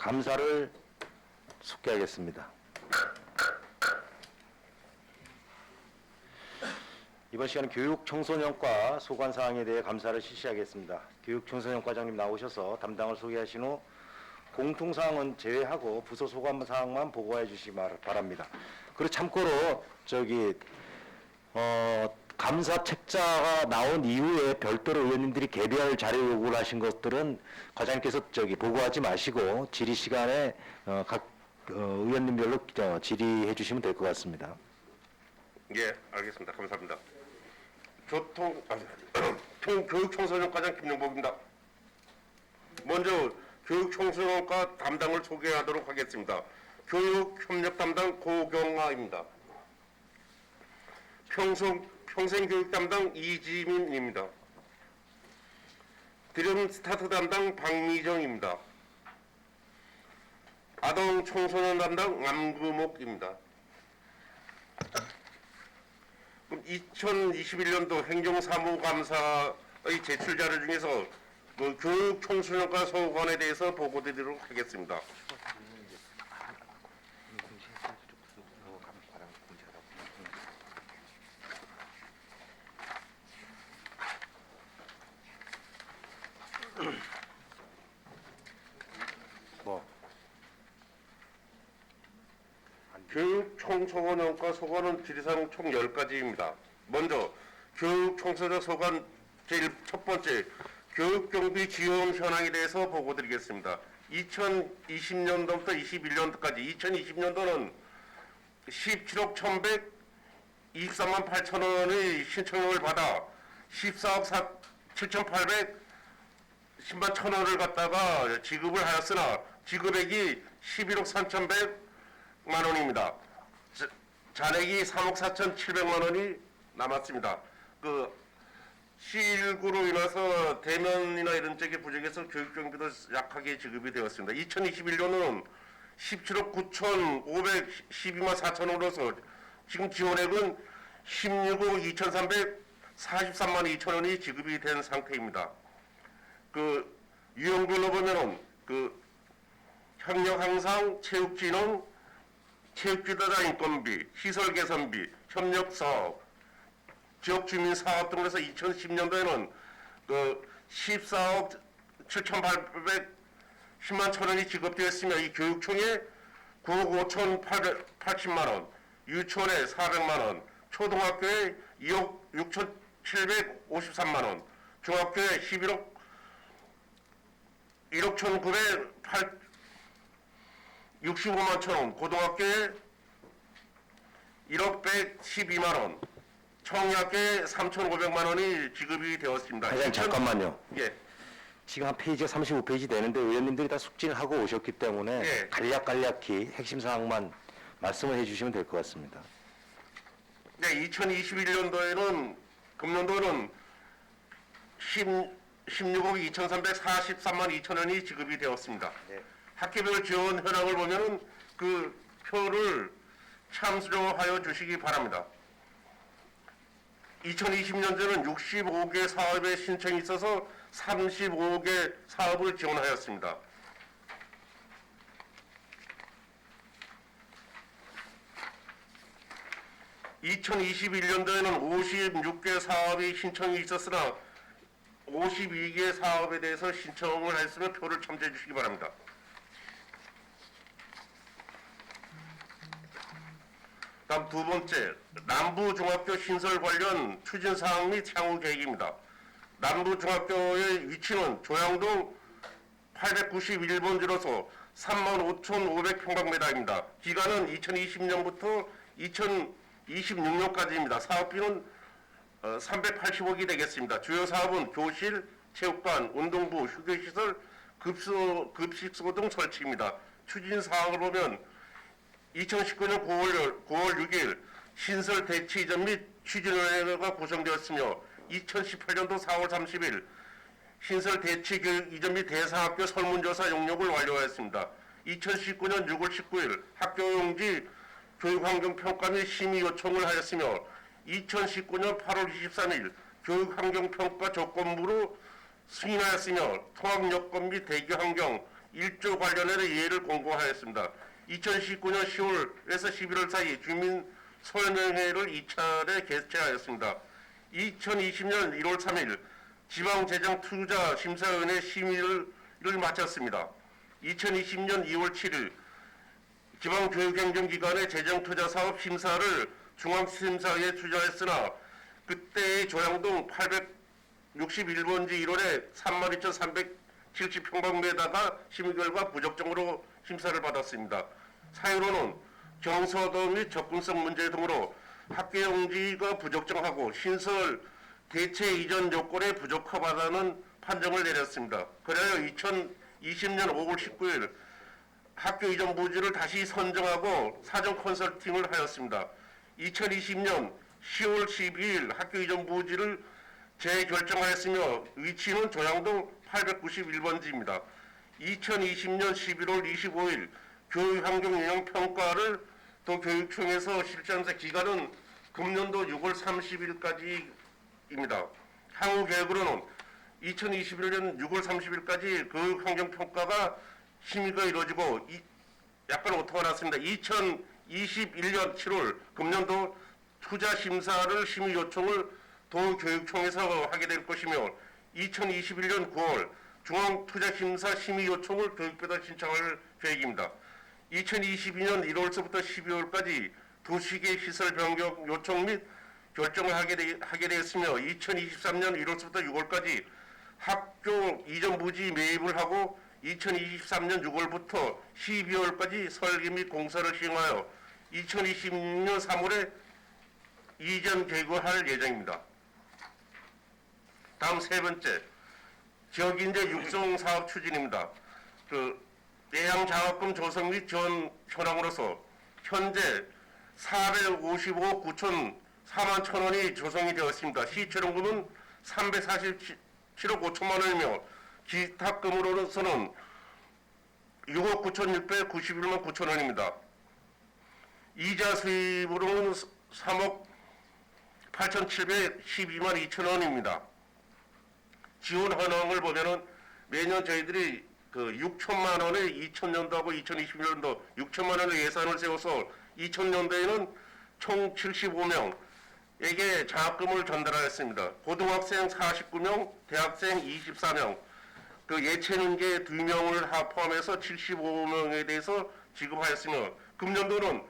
감사를 속개하겠습니다. 이번 시간은 교육 청소년과 소관 사항에 대해 감사를 실시하겠습니다. 교육 청소년과장님 나오셔서 담당을 소개하신 후 공통 사항은 제외하고 부서 소관 사항만 보고해 주시기 바랍니다. 그리고 참고로 감사 책자가 나온 이후에 별도로 의원님들이 개별 자료 요구를 하신 것들은 과장님께서 보고하지 마시고 질의 시간에 각 의원님별로 질의해 주시면 될 것 같습니다. 예, 알겠습니다. 감사합니다. 교육청소년과장 김용복입니다. 먼저 교육청소년과 담당을 소개하도록 하겠습니다. 교육협력 담당 고경아입니다. 평생교육 담당 이지민입니다. 드럼 스타트 담당 박미정입니다. 아동 청소년 담당 안금옥입니다. 2021년도 행정사무감사의 제출자료 중에서 교육청소년과 소관에 대해서 보고드리도록 하겠습니다. 교육청소년과 소관은 질의사항 총 10가지입니다. 먼저 교육청소년 소관 첫 번째 교육경비 지원 현황에 대해서 보고드리겠습니다. 2020년도부터 21년도까지 2020년도는 17억 1,123만 8천 원의 신청을 받아 14억 7,810만 1천 원을 갖다가 지급을 하였으나 지급액이 11억 3,100만 원입니다. 잔액이 3억 4,700만 원이 남았습니다. C19로 인해서 대면이나 이런 쪽에 부족해서 교육경비도 약하게 지급이 되었습니다. 2021년은 17억 9,512만 4천 원으로서 지금 지원액은 16억 2,343만 2천 원이 지급이 된 상태입니다. 유형별로 보면은 협력 향상, 체육진흥, 체육지도자 인건비, 시설 개선비, 협력사업, 지역주민사업 등으로 해서 2010년도에는 14억 7,810만 천 원이 지급되었으며 이 교육청에 9억 5,880만 원, 유치원에 400만 원, 초등학교에 2억 6,753만 원, 중학교에 1억 1,965만 천 원, 고등학교에 1억 112만 원, 청약에 3,500만 원이 지급이 되었습니다. 과장님 잠깐만요. 예. 지금 한 페이지가 35페이지 되는데 의원님들이 다 숙지를 하고 오셨기 때문에 예. 간략히 핵심 사항만 말씀을 해주시면 될 것 같습니다. 네, 2021년도에는 금년도는 16억 2,343만 2천 원이 지급이 되었습니다. 네. 학교별 지원 현황을 보면은 그 표를 참조하여 주시기 바랍니다. 2020년도에는 65개 사업에 신청이 있어서 35개 사업을 지원하였습니다. (2021년도에는) 56개 사업이 신청이 있었으나 52개 사업에 대해서 신청을 했으면 표를 참조해 주시기 바랍니다. 다음 두 번째, 남부중학교 신설 관련 추진사항 및 향후 계획입니다. 남부중학교의 위치는 조양동 891번지로서 35,500평방미터입니다. 기간은 2020년부터 2026년까지입니다. 사업비는 380억이 되겠습니다. 주요 사업은 교실, 체육관, 운동부, 휴게시설, 급식소 등 설치입니다. 추진사항을 보면 2019년 9월 6일 신설 대치 이전 및 추진위원회가 구성되었으며 2018년도 4월 30일 신설 대치 교육 이전 및 대상학교 설문조사 용역을 완료하였습니다. 2019년 6월 19일 학교용지 교육환경평가 및 심의 요청을 하였으며 2019년 8월 23일 교육환경평가 조건부로 승인하였으며 통학여건 및 대기환경, 1조 관련해서 예를 공고하였습니다. 2019년 10월에서 11월 사이 주민 설명회를 2차례 개최하였습니다. 2020년 1월 3일 지방재정투자심사위원회 심의를 마쳤습니다. 2020년 2월 7일 지방교육행정기관의 재정투자사업 심사를 중앙심사위에 투자했으나 그때의 조양동 861번지 1월에 32,370평방미터가 심의 결과 부적정으로 심사를 받았습니다. 사유로는 정서도 및 접근성 문제 등으로 학교 용지가 부적정하고 신설 대체 이전 요건에 부적합하다는 판정을 내렸습니다. 그래서 2020년 5월 19일 학교 이전 부지를 다시 선정하고 사전 컨설팅을 하였습니다. 2020년 10월 12일 학교 이전 부지를 재결정하였으며 위치는 조양동 891번지입니다. 2020년 11월 25일 교육환경영향평가를 도교육청에서 실시하면서 기간은 금년도 6월 30일까지입니다. 향후 계획으로는 2021년 6월 30일까지 교육환경평가가 심의가 이루어지고 약간 오타가 났습니다. 2021년 7월 금년도 투자심사를 심의 요청을 도교육청에서 하게 될 것이며 2021년 9월 중앙투자심사 심의 요청을 교육부에 신청할 계획입니다. 2022년 1월서부터 12월까지 도시계 시설 변경 요청 및 결정을 하게 되었으며 2023년 1월서부터 6월까지 학교 이전 부지 매입을 하고 2023년 6월부터 12월까지 설계 및 공사를 시행하여 2026년 3월에 이전 개교할 예정입니다. 다음 세 번째, 지역인재 육성 사업 추진입니다. 내양 장학금 조성 및 지원 현황으로서 현재 455억 4만 천 원이 조성이 되었습니다. 시초연금은 347억 5천만 원이며 기탁금으로서는 6억 9,691만 9천 원입니다. 이자 수입으로는 3억 8,712만 2천 원입니다. 지원 현황을 보면은 매년 저희들이 6천만 원의 2000년도하고 2021년도 6천만 원의 예산을 세워서 2000년도에는 총 75명에게 장학금을 전달하였습니다. 고등학생 49명, 대학생 24명, 예체능계 2명을 포함해서 75명에 대해서 지급하였으며 금년도는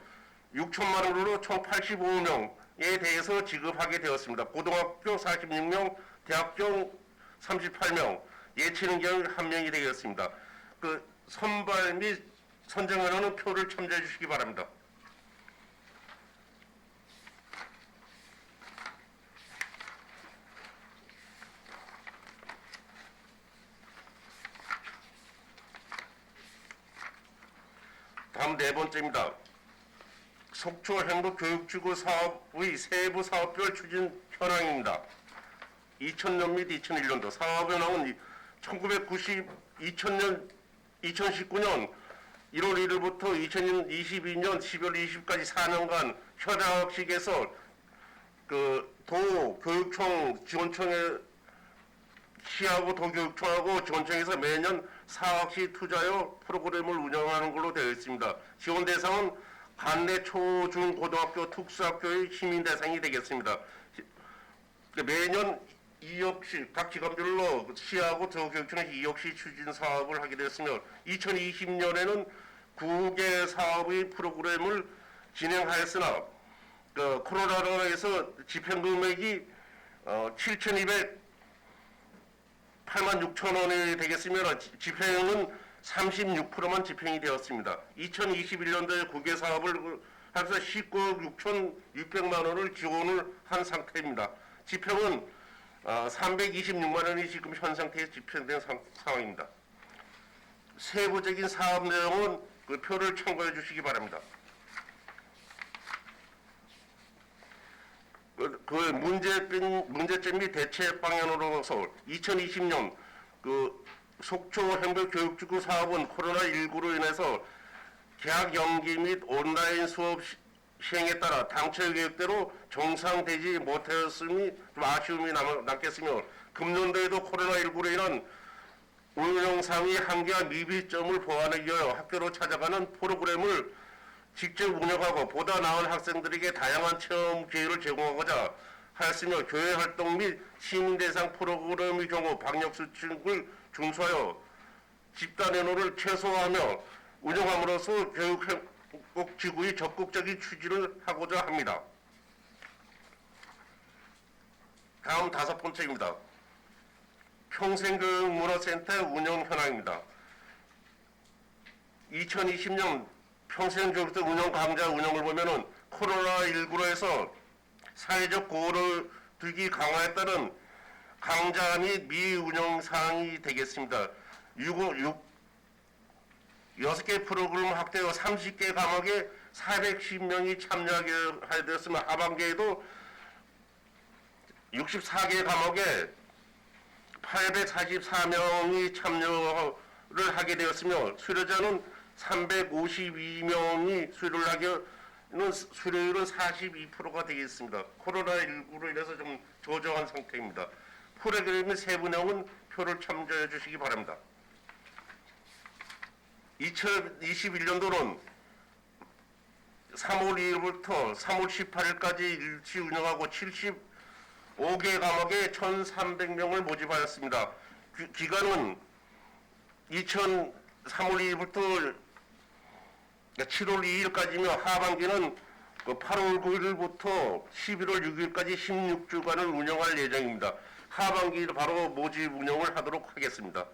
6천만 원으로 총 85명에 대해서 지급하게 되었습니다. 고등학교 46명, 대학교 38명, 예체능계 1명이 되겠습니다. 선발 및 선정하는 표를 첨부해 주시기 바랍니다. 다음 네 번째입니다. 속초 행복교육지구 사업의 세부 사업별 추진 현황입니다. 2000년 및 2001년도 사업 현황은 2019년 1월 1일부터 2022년 12월 20일까지 4년간 현황식에서 도교육청 지원청에 시하고 도교육청하고 지원청에서 매년 사학시 투자요 프로그램을 운영하는 걸로 되어 있습니다. 지원 대상은 관내 초, 중, 고등학교, 특수학교의 시민 대상이 되겠습니다. 매년 2억씩 각 기관별로 시하고 도교육청에서 2억씩 추진 사업을 하게 되었으며 2020년에는 9개 사업의 프로그램을 진행하였으나 코로나로 해서 집행 금액이 8만 6천 원이 되겠으면 집행은 36%만 집행이 되었습니다. 2021년도에 9개 사업을 해서 19억 6,600만 원을 지원을 한 상태입니다. 집행은 326만 원이 지금 현 상태에 집행된 상황입니다. 세부적인 사업 내용은 표를 참고해 주시기 바랍니다. 문제점 및 대책 방향으로서 2020년 속초 행복교육지구 사업은 코로나19로 인해서 개학 연기 및 온라인 수업 시행에 따라 당초 계획대로 정상되지 못하였음이 좀 아쉬움이 남겠으며 금년도에도 코로나19로 인한 운영상의 한계와 미비점을 보완하기 위하여 학교로 찾아가는 프로그램을 직접 운영하고 보다 나은 학생들에게 다양한 체험 기회를 제공하고자 하였으며 교회 활동 및 시민 대상 프로그램의 경우 방역 수칙을 준수하여 집단 연호를 최소화하며 운영함으로써 교육행복지구의 적극적인 추진을 하고자 합니다. 다음 5번째입니다. 평생교육문화센터 운영 현황입니다. 2020년 평생교육센터 운영 강좌 운영을 보면은 코로나19로 해서 사회적 거리두기 강화에 따른 강좌 및 미운영 사항이 되겠습니다. 6개 프로그램 확대하여 30개 과목에 410명이 참여하게 되었으며 하반기에도 64개 과목에 844명이 참여를 하게 되었으며 수료자는 352명이 수료를 하기는 수료율은 42%가 되겠습니다. 코로나19로 인해서 좀 저조한 상태입니다. 프로그램의 세부 내용은 표를 참조해 주시기 바랍니다. 2021년도는 3월 2일부터 3월 18일까지 일치 운영하고 75개 과목에 1,300명을 모집하였습니다. 기간은 3월 2일부터 7월 2일까지며 하반기는 8월 9일부터 11월 6일까지 16주간을 운영할 예정입니다. 하반기를 바로 모집 운영을 하도록 하겠습니다.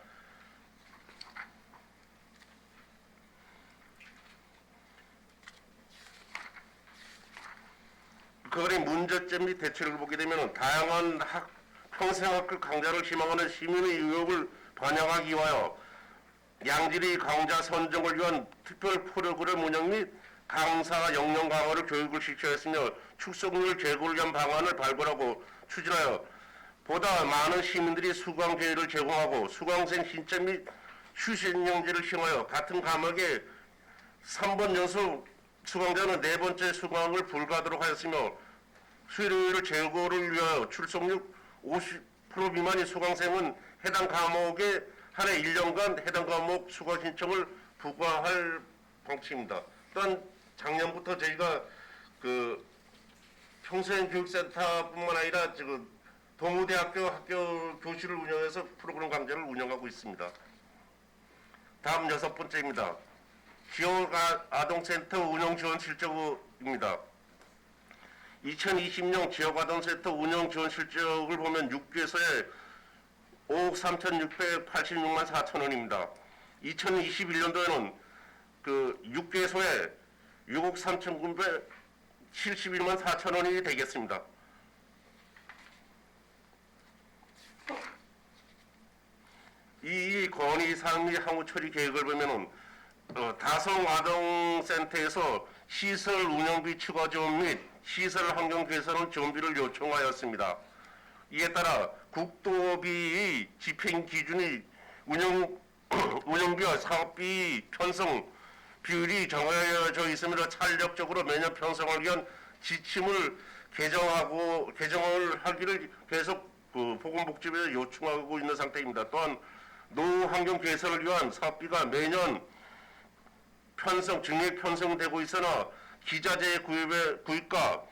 그거의 문제점 및 대책을 보게 되면 다양한 평생학교 강좌를 희망하는 시민의 의혹을 반영하기 위하여 양질의 강좌 선정을 위한 특별 프로그램 운영 및 강사 역량 강화를 교육을 실시하였으며 축소률 제고를 위한 방안을 발굴하고 추진하여 보다 많은 시민들이 수강 기회를 제공하고 수강생 신청 및 휴식영제를 시행하여 같은 과목에 3번 연속 수강자는 4번째 수강을 불가하도록 하였으며 수료율 제고를 위하여 출석률 50% 미만의 수강생은 해당 과목에 한 해 1년간 해당 과목 수강 신청을 부과할 방침입니다. 또한 작년부터 저희가 평생교육센터뿐만 아니라 지금 동우대학교 학교 교실을 운영해서 프로그램 강좌를 운영하고 있습니다. 다음 6번째입니다. 지역아동센터 운영지원 실적입니다. 2020년 지역아동센터 운영지원 실적을 보면 6개소에 5억 3,686만 4천 원입니다. 2021년도에는 6개소에 6억 3,971만 4천 원이 되겠습니다. 이 건의사항 및 향후 처리 계획을 보면은 다성아동센터에서 시설 운영비 추가 지원 및 시설 환경 개선을 지원비를 요청하였습니다. 이에 따라 국도비의 집행 기준이 운영비와 사업비 편성 비율이 정해져 있으므로 탄력적으로 매년 편성을 위한 지침을 개정을 하기를 계속 보건복지부에 요청하고 있는 상태입니다. 또한 노후 환경 개선을 위한 사업비가 매년 증액 편성되고 있으나 기자재 구입과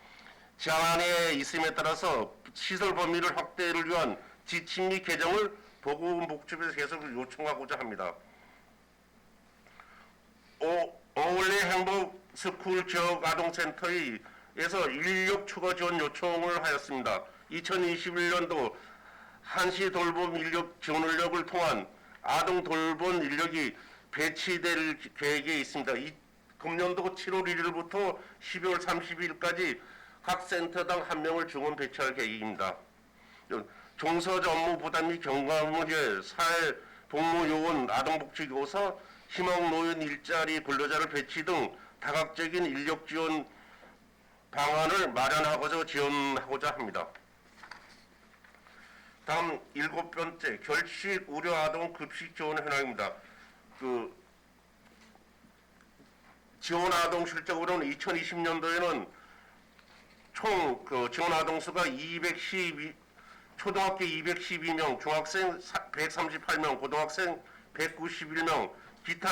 제한에 있음에 따라서 시설 범위를 확대를 위한 지침 및 개정을 보건복지부에서 계속 요청하고자 합니다. 어울리 행복 스쿨 지역 아동센터에서 인력 추가 지원 요청을 하였습니다. 2021년도 한시 돌봄 인력 지원 인력을 통한 아동 돌봄 인력이 배치될 계획에 있습니다. 금년도 7월 1일부터 12월 30일까지 각 센터당 1명을 중원 배치할 계획입니다. 종서적 업무 부담 및 경감의 사회복무요원, 아동복지교사, 희망노인 일자리 근로자를 배치 등 다각적인 인력 지원 방안을 마련하고자 지원하고자 합니다. 다음 7번째, 결식 우려 아동 급식 지원 현황입니다. 지원 아동 실적으로는 2020년도에는 총 지원 아동 수가 초등학교 212명, 중학생 138명, 고등학생 191명, 기타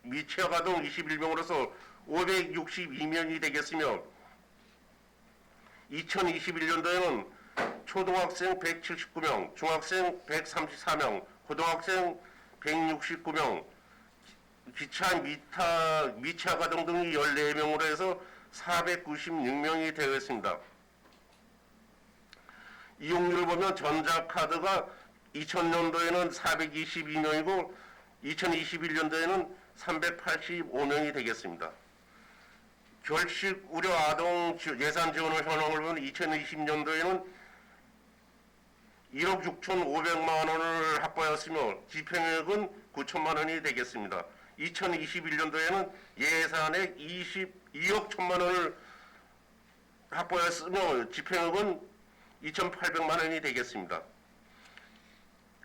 미취학 아동 21명으로서 562명이 되겠으며 2021년도에는 초등학생 179명, 중학생 134명, 고등학생 169명, 기차 미취학 아동 등이 14명으로 해서 496명이 되었습니다. 이용률을 보면 전자카드가 2000년도에는 422명이고 2021년도에는 385명이 되겠습니다. 결식 우려 아동 예산 지원을 현황을 보면 2020년도에는 1억 6,500만 원을 확보하였으며 집행액은 9천만 원이 되겠습니다. 2021년도에는 예산액 22억 1천만 원을 확보하였으며 집행액은 2,800만 원이 되겠습니다.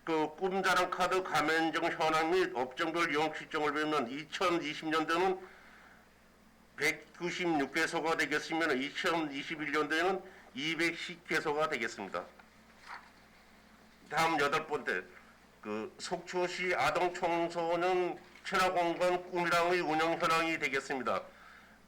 그 꿈자랑 카드 가맹점 현황 및 업종별 이용 실정을 보면 2020년도에는 196개소가 되겠으면 2021년도에는 210개소가 되겠습니다. 다음 8번째, 그 속초시 아동 청소년 체납공간 꿈이랑의 운영 현황이 되겠습니다.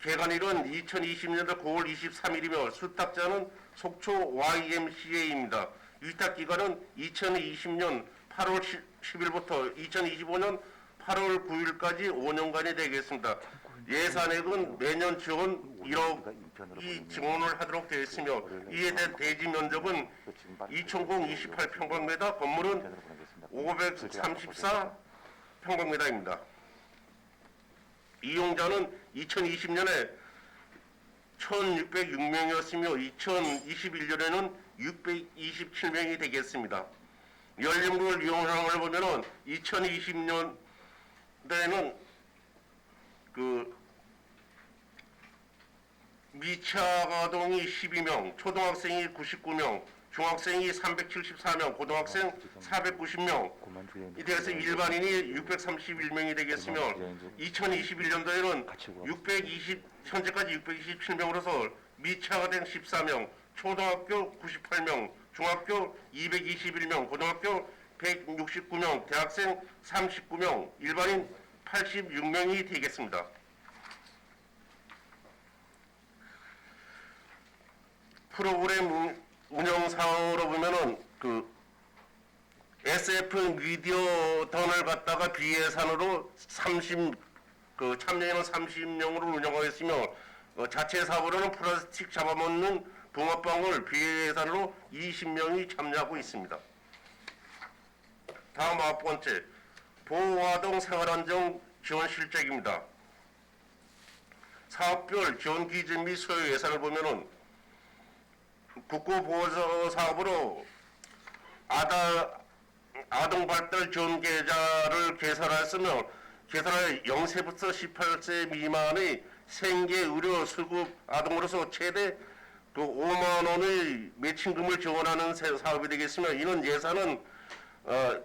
개관일은 2020년도 9월 23일이며 수탁자는 속초 YMCA입니다. 위탁기간은 2020년 8월 10일부터 2025년 8월 9일까지 5년간이 되겠습니다. 예산액은 매년 지원 1억이 지원을 하도록 되어 있으며 이에 대한 대지 면적은 2,028평방미터, 건물은 534평방미터입니다. 이용자는 2020년에 1,606명이었으며 2021년에는 627명이 되겠습니다. 연령별 이용 현황을 보면은 2020년대에는 그 미취학 아동이 12명, 초등학생이 99명, 중학생이 374명, 고등학생 490명, 이래서 일반인이 631명이 되겠으며 2021년도에는 현재까지 627명으로서 미취학 아동 14명, 초등학교 98명, 중학교 221명, 고등학교 169명, 대학생 39명, 일반인 86명이 되겠습니다. 프로그램 운영 사항으로 보면은 그 SF 미디어 던을 갖다가 비예산으로 참여인은 30명으로 운영하였으며 자체 사업으로는 플라스틱 잡아먹는 붕어빵을 비예산으로 20명이 참여하고 있습니다. 다음 9번째, 보호아동 생활안정 지원 실적입니다. 사업별 지원 기준 및 소요 예산을 보면은 국고보호 사업으로 아동 발달 지원 계좌를 개설하였으며 개설하여 0세부터 18세 미만의 생계 의료 수급 아동으로서 최대 5만 원의 매칭금을 지원하는 사업이 되겠으며 이는 예산은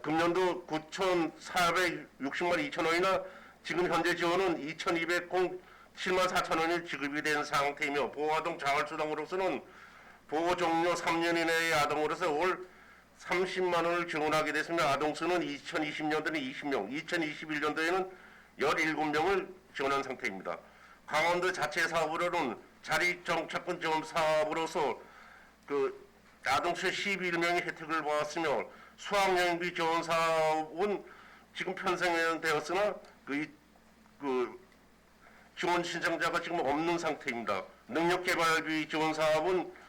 금년도 9,460만 2천 원이나 지금 현재 지원은 2,207만 4천 원이 지급이 된 상태이며 보호아동 자활수당으로서는 보호 종료 3년 이내의 아동으로서 올 30만 원을 지원하게 됐으며 아동수는 2020년도에는 20명, 2021년도에는 17명을 지원한 상태입니다. 강원도 자체 사업으로는 자립정착권 지원 사업으로서 그 아동수 11명이 혜택을 받았으며 수학여행비 지원 사업은 지금 편성되었으나 그 지원 신청자가 지금 없는 상태입니다. 능력개발비 지원 사업은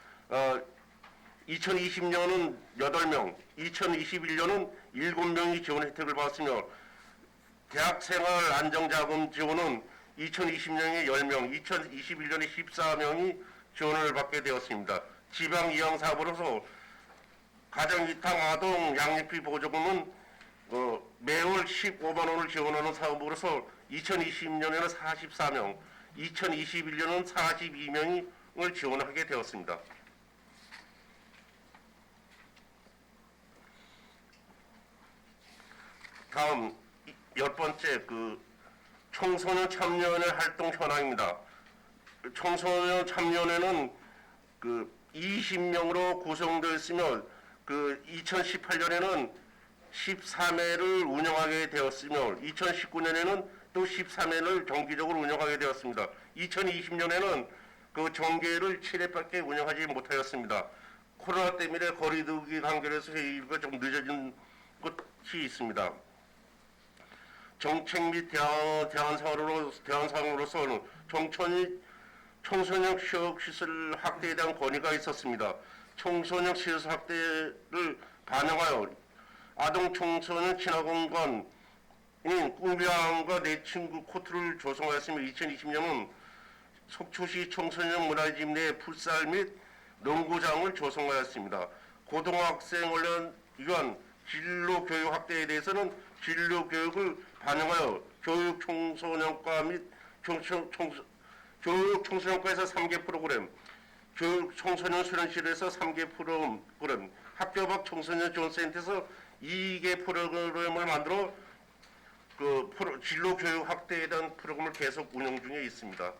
2020년은 8명, 2021년은 7명이 지원 혜택을 받았으며 대학생활 안정자금 지원은 2020년에 10명, 2021년에 14명이 지원을 받게 되었습니다. 지방이양사업으로서 가정위탁 아동 양육비 보조금은 매월 15만 원을 지원하는 사업으로서 2020년에는 44명, 2021년은 42명을 지원하게 되었습니다. 다음 10번째 청소년 참여연회 활동 현황입니다. 청소년 참여연회는 20명으로 구성되어 있으며 2018년에는 13회를 운영하게 되었으며 2019년에는 또 13회를 정기적으로 운영하게 되었습니다. 2020년에는 그 정기회를 7회밖에 운영하지 못하였습니다. 코로나 때문에 거리두기 관계에서 회의가 좀 늦어진 것이 있습니다. 정책 및 대안 사항으로서는 청소년 시설 확대에 대한 건의가 있었습니다. 청소년 시설 확대를 반영하여 아동 청소년 친화공간인 꿈비항과 내 친구 코트를 조성하였으며 2020년은 속초시 청소년 문화집 내 풋살 및 농구장을 조성하였습니다. 고등학생 관련 진로 교육 확대에 대해서는 진로 교육을 반영하여 교육 청소년과에서 3개 프로그램, 교육 청소년 수련실에서 3개 프로그램, 학교 밖 청소년 지원센터에서 2개 프로그램을 만들어 진로 교육 확대에 대한 프로그램을 계속 운영 중에 있습니다.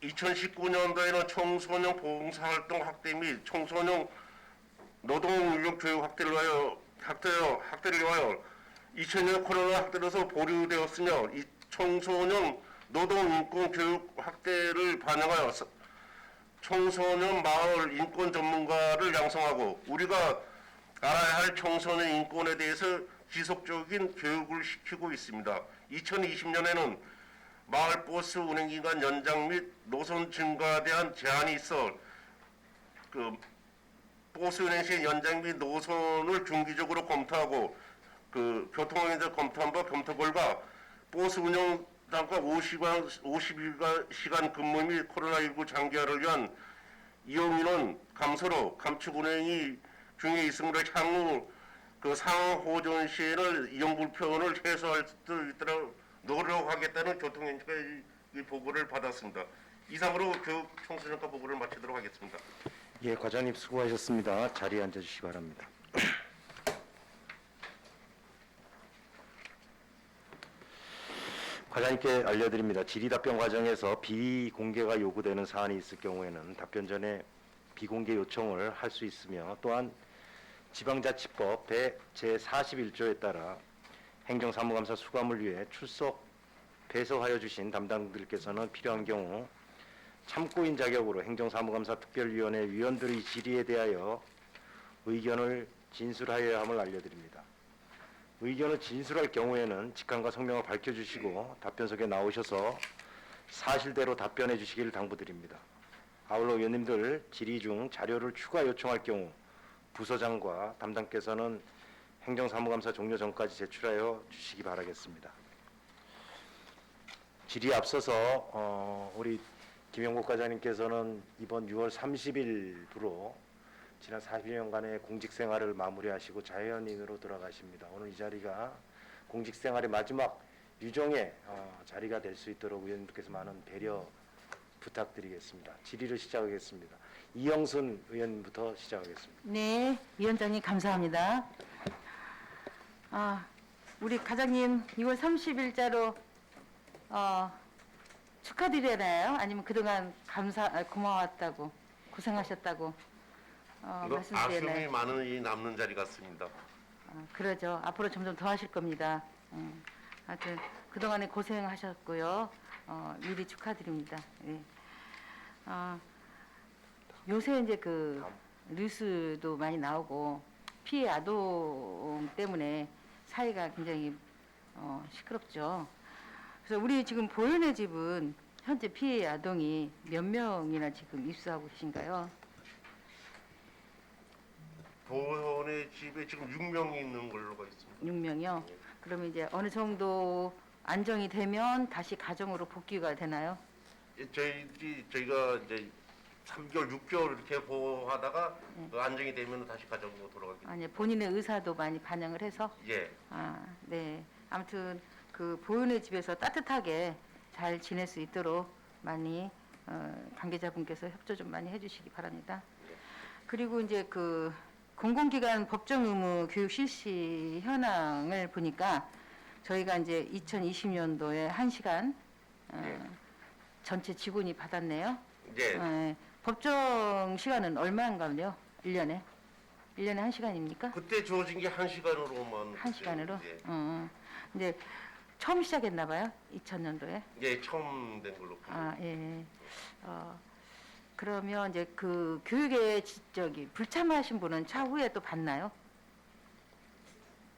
2019년도에는 청소년 봉사활동 확대 및 청소년 노동운용 교육 확대를 위하여 2000년 코로나 확대로서 보류되었으며 이 청소년 노동인권 교육 확대를 반영하여 청소년 마을 인권 전문가를 양성하고 우리가 알아야 할 청소년 인권에 대해서 지속적인 교육을 시키고 있습니다. 2020년에는 마을버스 운행기간 연장 및 노선 증가에 대한 제한이 있어 버스 운행 시의 연장 및 노선을 중기적으로 검토하고 교통안전을 검토한 바 검토 결과 버스 운영단과 50시간 근무 및 코로나19 장기화를 위한 이용인원 감소로 감축 운행이 중에 있으므로 향후 상황 호전 시에는 이용 불편을 해소할 수 있도록 노력하겠다는 교통행정과 이 보고를 받았습니다. 이상으로 교육 청소년과 보고를 마치도록 하겠습니다. 예, 과장님 수고하셨습니다. 자리에 앉아주시기 바랍니다. 과장님께 알려드립니다. 질의답변 과정에서 비공개가 요구되는 사안이 있을 경우에는 답변 전에 비공개 요청을 할 수 있으며 또한 지방자치법 제41조에 따라 행정사무감사 수감을 위해 출석 배석하여 주신 담당들께서는 필요한 경우 참고인 자격으로 행정사무감사 특별위원회 위원들의 질의에 대하여 의견을 진술하여야 함을 알려드립니다. 의견을 진술할 경우에는 직함과 성명을 밝혀주시고 답변석에 나오셔서 사실대로 답변해 주시기를 당부드립니다. 아울러 위원님들 질의 중 자료를 추가 요청할 경우 부서장과 담당께서는 행정사무감사 종료 전까지 제출하여 주시기 바라겠습니다. 질의에 앞서서 우리 김영국 과장님께서는 이번 6월 30일부로 지난 40년간의 공직생활을 마무리하시고 자연인으로 돌아가십니다. 오늘 이 자리가 공직생활의 마지막 유종의 자리가 될 수 있도록 의원님께서 많은 배려 부탁드리겠습니다. 질의를 시작하겠습니다. 이영순 의원부터 시작하겠습니다. 네, 위원장님 감사합니다. 우리 과장님 2월 30일자로 축하드리나요? 아니면 그동안 고마웠다고 고생하셨다고 말씀드리나요? 아쉬움이 많은 이 남는 자리 같습니다. 그러죠. 앞으로 점점 더 하실 겁니다. 하여튼 그동안에 고생하셨고요. 미리 축하드립니다. 네. 요새 이제 뉴스도 많이 나오고 피해 아동 때문에 사회가 굉장히 시끄럽죠. 그래서 우리 지금 보현의 집은 현재 피해 아동이 몇 명이나 지금 입수하고 계신가요? 보현의 집에 지금 6명이 있는 걸로 가 있습니다. 6명이요? 그러면 이제 어느 정도 안정이 되면 다시 가정으로 복귀가 되나요? 저희가 이제 3개월, 6개월 이렇게 보호하다가 안정이 되면 다시 가정으로 돌아가겠습니다. 아니, 본인의 의사도 많이 반영을 해서? 예. 네. 아무튼 보현의 집에서 따뜻하게 잘 지낼 수 있도록 많이 관계자분께서 협조 좀 많이 해주시기 바랍니다. 그리고 이제 공공기관 법정 의무 교육 실시 현황을 보니까 저희가 이제 2020년도에 1시간 전체 직원이 받았네요. 예. 법정 시간은 얼마인가요? 1년에? 1년에 1시간입니까? 그때 주어진 게 1시간으로만. 1시간으로? 예. 이제 처음 시작했나 봐요. 2000년도에. 예, 처음 된 걸로. 아, 예. 그러면 이제 그 교육에 불참하신 분은 차후에 또 받나요?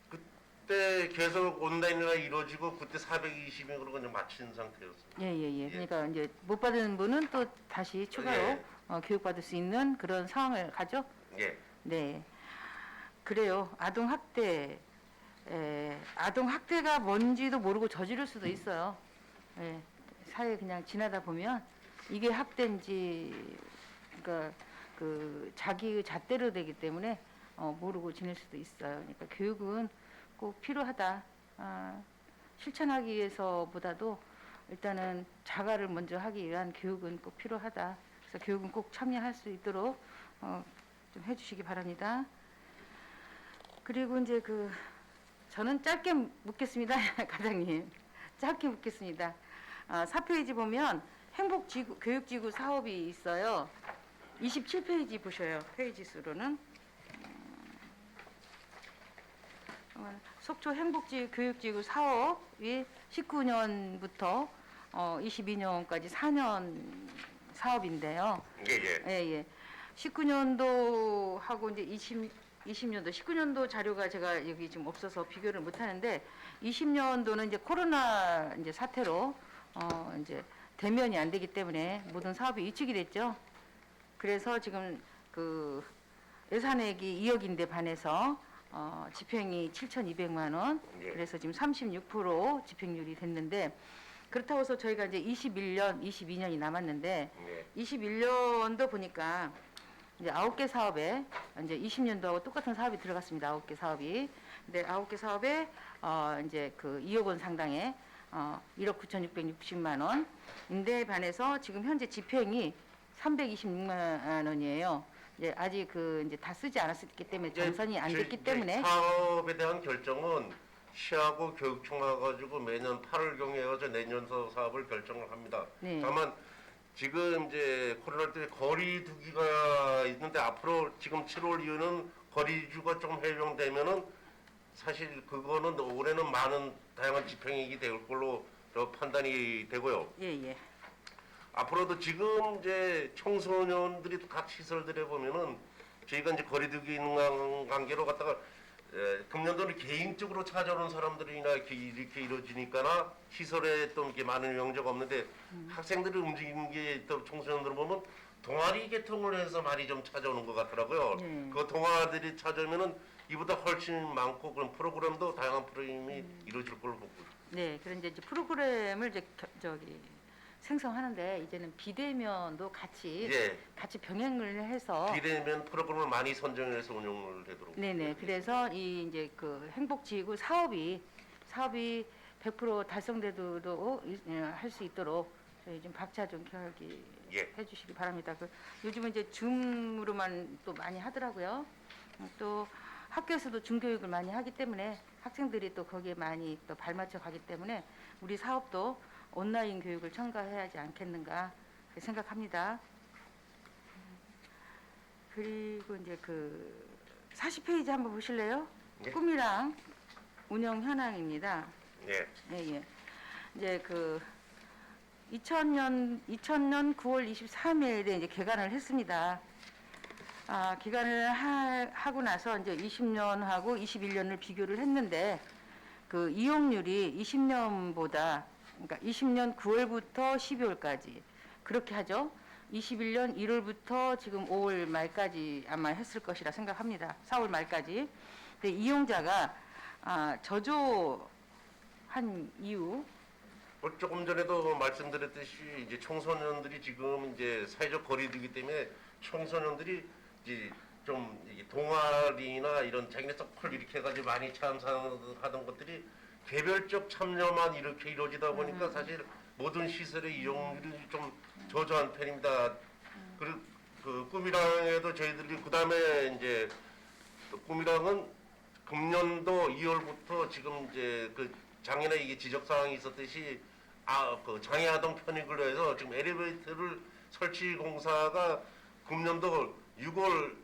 그때 계속 온라인으로 이루어지고 그때 420명으로 그냥 마친 상태였습니다. 예, 예, 예. 예. 그러니까 이제 못 받은 분은 또 다시 추가로 예. 교육받을 수 있는 그런 상황을 가죠? 예. 네. 그래요. 아동 학대가 뭔지도 모르고 저지를 수도 있어요. 예. 사회 그냥 지나다 보면 이게 학대인지, 그러니까 그 자기의 잣대로 되기 때문에 모르고 지낼 수도 있어요. 그러니까 교육은 꼭 필요하다. 실천하기 위해서보다도 일단은 자가를 먼저 하기 위한 교육은 꼭 필요하다. 그래서 교육은 꼭 참여할 수 있도록 좀 해주시기 바랍니다. 그리고 이제 저는 짧게 묻겠습니다, 과장님. 짧게 묻겠습니다. 4페이지 보면 행복지구, 교육지구 사업이 있어요. 27페이지 보셔요. 페이지 수로는. 속초 행복지구 교육지구 사업이 19년부터 22년까지 4년 사업인데요. 예, 예. 예, 예. 19년도하고 이제 20년도, 19년도 자료가 제가 여기 지금 없어서 비교를 못 하는데 20년도는 이제 코로나 이제 사태로 이제 대면이 안 되기 때문에 모든 사업이 위축이 됐죠. 그래서 지금 그 예산액이 2억인데 반해서 집행이 7,200만 원. 예. 그래서 지금 36% 집행률이 됐는데 그렇다고 해서 저희가 이제 21년, 22년이 남았는데 예. 21년도 보니까 이제 9개 사업에 이제 20년도하고 똑같은 사업이 들어갔습니다. 9개 사업이. 근데 9개 사업에 이제 그 2억 원 상당의 1억 9,660만 원인데 반해서 지금 현재 집행이 326만 원이에요. 이제 아직 이제 다 쓰지 않았기 때문에 정산이 안 됐기 때문에 사업에 대한 결정은 시하고 교육청 와가지고 매년 8월경에 해서 내년 사업을 결정을 합니다. 네. 다만 지금 이제 코로나 때문에 거리두기가 있는데 앞으로 지금 7월 이후는 거리두기가 좀 해용되면은 사실 그거는 올해는 많은 다양한 집행이 될 걸로 판단이 되고요. 예, 예. 앞으로도 지금 이제 청소년들이 각 시설들에 보면은 저희가 이제 거리두기 있는 관계로 갖다가 금년도는 개인적으로 찾아오는 사람들이나 이렇게 이루어지니까나 시설에 또 이렇게 많은 영재가 없는데 학생들이 움직이는 게 또 청소년들 보면 동아리 계통을 해서 많이 좀 찾아오는 것 같더라고요. 그 동아들이 찾아오면은 이보다 훨씬 많고 그런 프로그램도 다양한 프로그램이 이루어질 걸로 보고. 네, 그런 이제 프로그램을 이제 생성하는데 이제는 비대면도 같이 예. 같이 병행을 해서 비대면 프로그램을 많이 선정해서 운영을 되도록. 네네. 그래서 이 이제 그 행복지구 사업이 100% 달성되도록 할 수 있도록 저희 좀 박차 좀 교육이 예. 해주시기 바랍니다. 요즘은 이제 줌으로만 또 많이 하더라고요. 또 학교에서도 줌교육을 많이 하기 때문에 학생들이 또 거기에 많이 또 발맞춰 가기 때문에 우리 사업도 온라인 교육을 첨가해야 하지 않겠는가 그렇게 생각합니다. 그리고 이제 40페이지 한번 보실래요? 예. 꿈이랑 운영 현황입니다. 예. 예, 예. 이제 2000년 9월 23일에 이제 개관을 했습니다. 기간을 하고 나서 이제 20년하고 21년을 비교를 했는데 이용률이 20년보다 그러니까 20년 9월부터 12월까지 그렇게 하죠. 21년 1월부터 지금 5월 말까지 아마 했을 것이라 생각합니다. 4월 말까지. 근데 이용자가 저조한 이유 조금 전에도 말씀드렸듯이 이제 청소년들이 지금 이제 사회적 거리두기 때문에 청소년들이 이제 좀 동아리나 이런 자기네 서클 이렇게 해가지고 많이 참석하던 것들이 개별적 참여만 이렇게 이루어지다 보니까 사실 모든 시설의 이용률이 좀 저조한 편입니다. 그리고 꿈이랑에도 저희들이 그 다음에 이제 꿈이랑은 금년도 2월부터 지금 이제 작년에 이게 지적 사항이 있었듯이 장애아동 편익을 해서 지금 엘리베이터를 설치 공사가 금년도 6월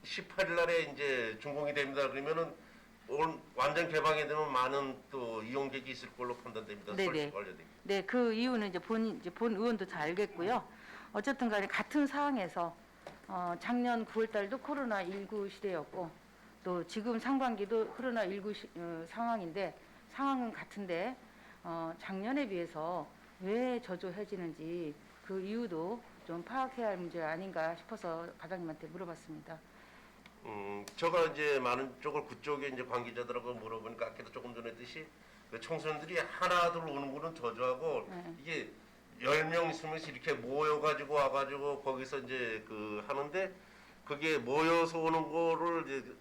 18일 날에 이제 준공이 됩니다. 그러면은 완전 개방이 되면 많은 또 이용객이 있을 걸로 판단됩니다. 네네. 설치 완료됩니다. 네, 그 이유는 이제 본 의원도 잘 알겠고요. 어쨌든 간에 같은 상황에서 작년 9월 달도 코로나19 시대였고 또 지금 상반기도 코로나19 상황인데 상황은 같은데 작년에 비해서 왜 저조해지는지 그 이유도 좀 파악해야 할 문제 아닌가 싶어서 과장님한테 물어봤습니다. 제가 이제 많은 쪽을 그쪽에 이제 관계자들하고 물어보니까 아까도 조금 전에 했듯이 그 청소년들이 하나둘 오는 거는 저조하고 네. 이게 10명 있으면 이렇게 모여가지고 와가지고 거기서 이제 그 하는데 그게 모여서 오는 거를 이제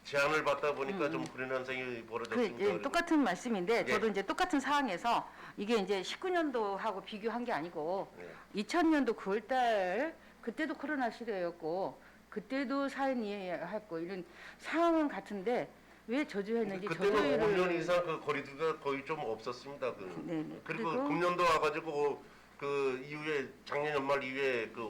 제한을 받다 보니까 좀 그런 현상이 벌어졌습니다. 예, 똑같은 말씀인데 예. 저도 이제 똑같은 상황에서 이게 이제 19년도하고 비교한 게 아니고 네. 2000년도 9월달 그때도 코로나 시대였고 그때도 사연 이해했고 이런 상황은 같은데 왜 저조했는지 그때는 5년 이상 그 거리두기가 거의 좀 없었습니다. 네네. 그리고 그리고 금년도 와가지고 그 이후에 작년 연말 이후에 그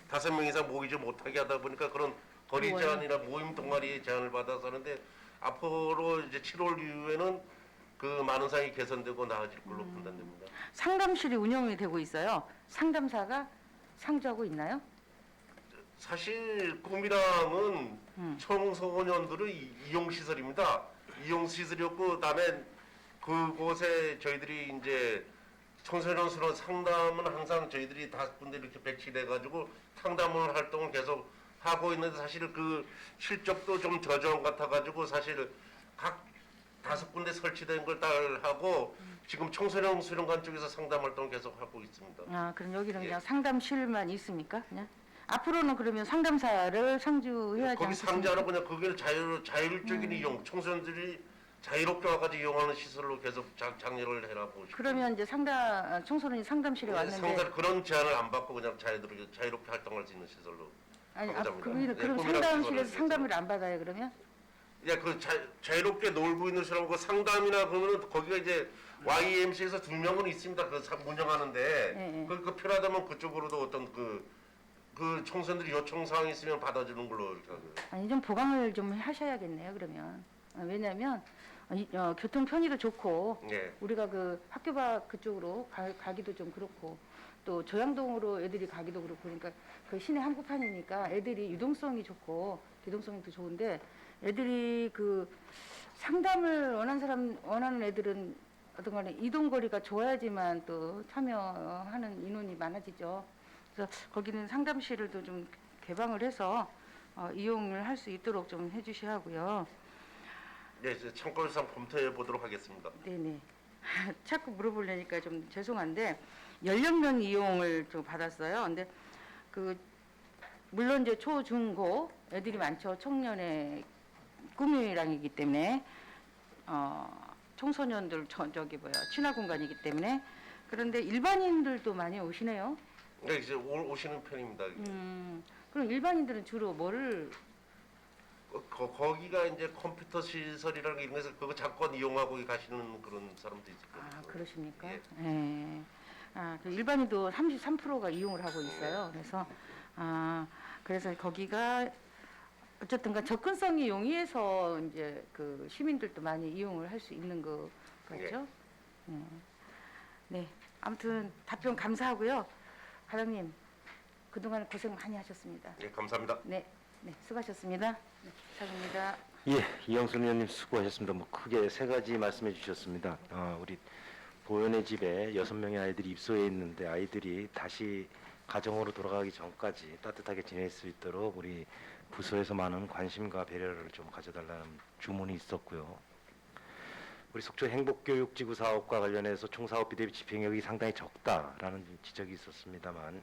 5명 이상 모이지 못하게 하다 보니까 그런 거리 그거요. 제한이나 모임 동아리 제한을 받아서 하는데 앞으로 이제 7월 이후에는 그 많은 사항이 개선되고 나아질 걸로 판단됩니다. 상담실이 운영이 되고 있어요. 상담사가 상주하고 있나요? 사실 꿈이랑은 청소년들의 이용시설입니다. 이용시설이었고 그다음에 그곳에 저희들이 이제 청소년 수련 상담은 항상 저희들이 5군데 이렇게 배치돼가지고 상담을 활동을 계속 하고 있는데 사실 그 실적도 좀 저조한 것 같아가지고 사실 각 5군데 설치된 걸 다 하고 지금 청소년 수련관 쪽에서 상담 활동을 계속 하고 있습니다. 아, 그럼 여기는 예. 그냥 상담실만 있습니까? 그냥 앞으로는 그러면 상담사를 상주해야지 거기 않겠습니까? 상자는 그냥 거기를 자율적인 이용, 청소년들이 자유롭게 와가지고 이용하는 시설로 계속 장려를 해라고. 그러면 이제 청소년이 상담실에 왔는데 상담 그런 제한을 안 받고 그냥 자유롭게 활동할 수 있는 시설로. 아니 가보자 합니다. 그럼 네, 꿈이랑 상담실에서 시설을 상담을 안 받아요 그러면? 야, 그 자유롭게 놀고 있는 사람하고 상담이나 그러면 거기가 이제 YMC에서 2명은 있습니다. 그 운영하는데 예, 예. 그 필요하다면 그쪽으로도 어떤 그 청소년들이 요청 사항이 있으면 받아주는 걸로 이렇게 하고요. 아니 좀 보강을 좀 하셔야겠네요 그러면. 왜냐하면 교통 편의도 좋고 예. 우리가 그 학교 밖 그쪽으로 가기도 좀 그렇고 또 조양동으로 애들이 가기도 그렇고 그러니까 그 시내 한복판이니까 애들이 유동성이 좋고 기동성도 좋은데 애들이 그 상담을 원하는 애들은 어떤 간에 이동 거리가 좋아야지만 또 참여하는 인원이 많아지죠. 그래서 거기는 상담실을도 좀 개방을 해서 이용을 할 수 있도록 좀 해주셔야 하고요. 네, 이제 참고상 검토해 보도록 하겠습니다. 네네. 자꾸 물어보려니까 좀 죄송한데 연령별 이용을 좀 받았어요. 근데 그 물론 이제 초, 중, 고 애들이 많죠. 청년의 꿈이랑이기 때문에 청소년들 저기 친화 공간이기 때문에 그런데 일반인들도 많이 오시네요. 네, 이제 오시는 편입니다. 그럼 일반인들은 주로 뭐를 거기가 이제 컴퓨터 시설이라는 게 있는데 그거 잠깐 이용하고 가시는 그런 사람도 있을 거예요. 그러십니까? 예. 예. 그 일반인도 33%가 이용을 하고 있어요. 그래서 거기가 어쨌든가 접근성이 용이해서 이제 그 시민들도 많이 이용을 할 수 있는 것 같죠? 예. 네. 아무튼 답변 감사하고요. 과장님 그동안 고생 많이 하셨습니다. 네, 감사합니다. 네, 수고하셨습니다. 네, 이상입니다. 예, 이영순 의원님 수고하셨습니다. 뭐 크게 3가지 말씀해 주셨습니다. 우리 보현의 집에 6명의 아이들이 입소해 있는데 아이들이 다시 가정으로 돌아가기 전까지 따뜻하게 지낼 수 있도록 우리 부서에서 많은 관심과 배려를 좀 가져달라는 주문이 있었고요. 우리 속초 행복교육지구 사업과 관련해서 총 사업비 대비 집행력이 상당히 적다라는 지적이 있었습니다만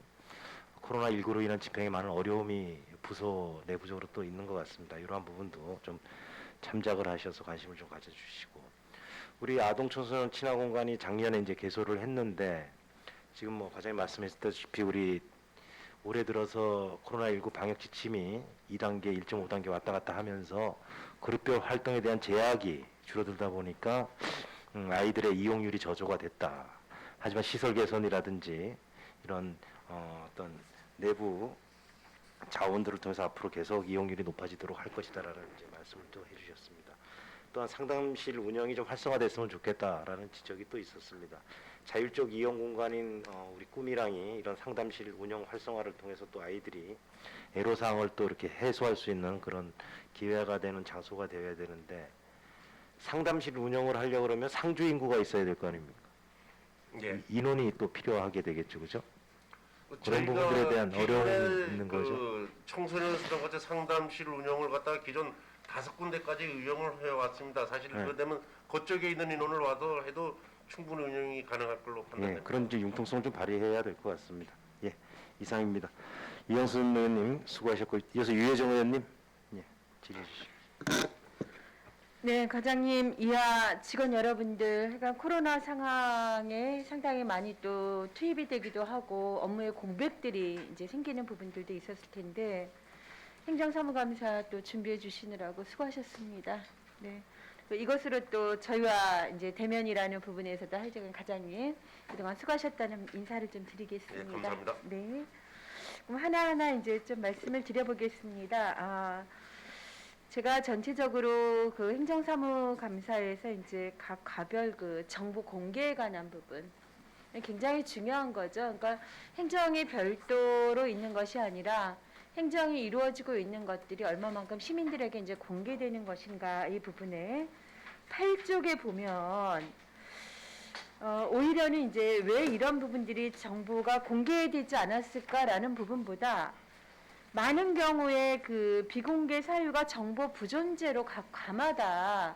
코로나19로 인한 집행에 많은 어려움이 부서 내부적으로 또 있는 것 같습니다. 이러한 부분도 좀 참작을 하셔서 관심을 좀 가져주시고 우리 아동 청소년 친화 공간이 작년에 이제 개소를 했는데 지금 뭐 과장님 말씀하셨다시피 우리 올해 들어서 코로나19 방역 지침이 2단계, 1.5단계 왔다 갔다 하면서 그룹별 활동에 대한 제약이 줄어들다 보니까 아이들의 이용률이 저조가 됐다. 하지만 시설 개선이라든지 이런 어떤 내부 자원들을 통해서 앞으로 계속 이용률이 높아지도록 할 것이다라는 이제 말씀을 또 해주셨습니다. 또한 상담실 운영이 좀 활성화됐으면 좋겠다라는 지적이 또 있었습니다. 자율적 이용 공간인 우리 꿈이랑이 이런 상담실 운영 활성화를 통해서 또 아이들이 애로사항을 또 이렇게 해소할 수 있는 그런 기회가 되는 장소가 되어야 되는데 상담실 운영을 하려고 그러면 상주 인구가 있어야 될 거 아닙니까? 예. 인원이 또 필요하게 되겠죠, 그죠? 그런 저희가 부분들에 대한 어려움이 기존에 있는 그 거죠. 청소년 수당과제 상담실 운영을 갖다가 기존 5군데까지 운영을 해왔습니다. 사실 네. 그러면 그쪽에 있는 인원을 와도 해도 충분히 운영이 가능할 걸로 예, 판단됩니다. 그런 이제 융통성 좀 발휘해야 될 것 같습니다. 예, 이상입니다. 이영순 의원님 수고하셨고 이어서 유혜정 의원님 예, 질의해 주시죠. 네, 과장님, 이하 직원 여러분들, 그러니까 코로나 상황에 상당히 많이 또 투입이 되기도 하고 업무의 공백들이 이제 생기는 부분들도 있었을 텐데 행정사무감사 또 준비해 주시느라고 수고하셨습니다. 네. 이것으로 또 저희와 이제 대면이라는 부분에서도 하여튼 과장님 그동안 수고하셨다는 인사를 좀 드리겠습니다. 네, 감사합니다. 네. 그럼 하나하나 이제 좀 말씀을 드려보겠습니다. 제가 전체적으로 그 행정사무감사에서 이제 각 과별 그 정보 공개에 관한 부분 굉장히 중요한 거죠. 그러니까 행정이 별도로 있는 것이 아니라 행정이 이루어지고 있는 것들이 얼마만큼 시민들에게 이제 공개되는 것인가 이 부분에 8쪽에 보면 오히려는 이제 왜 이런 부분들이 정보가 공개되지 않았을까라는 부분보다 많은 경우에 그 비공개 사유가 정보 부존재로 각 과마다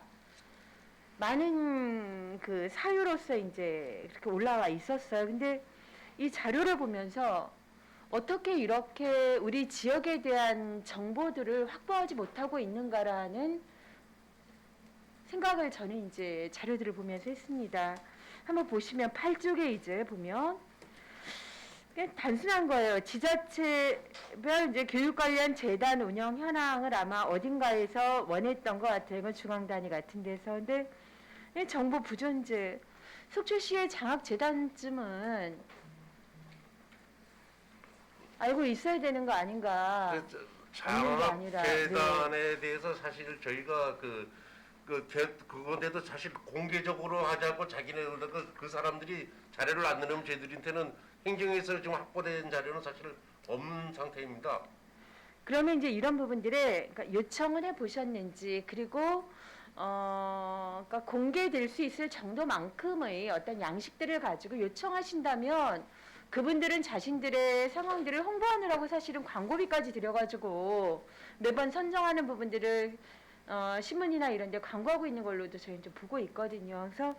많은 그 사유로서 이제 이렇게 올라와 있었어요. 근데 이 자료를 보면서 어떻게 이렇게 우리 지역에 대한 정보들을 확보하지 못하고 있는가라는 생각을 저는 이제 자료들을 보면서 했습니다. 한번 보시면 8쪽에 이제 보면 그냥 단순한 거예요. 지자체별 이제 교육 관련 재단 운영 현황을 아마 어딘가에서 원했던 것 같아요. 이건 중앙단위 같은 데서. 근데 정보 부존재, 속초시의 장학재단쯤은 알고 있어야 되는 거 아닌가. 없는 게 아니라, 장학재단에 대해서 사실 저희가 그건데도 사실 공개적으로 하지 않고 자기네들 그 사람들이 자료를 안 내놓으면 저희들한테는 행정에서 지금 확보된 자료는 사실 없는 상태입니다. 그러면 이제 이런 부분들에 그러니까 요청을 해 보셨는지 그리고 그러니까 공개될 수 있을 정도만큼의 어떤 양식들을 가지고 요청하신다면 그분들은 자신들의 상황들을 홍보하느라고 사실은 광고비까지 들여가지고 매번 선정하는 부분들을 신문이나 이런 데 광고하고 있는 걸로도 저희는 좀 보고 있거든요. 그래서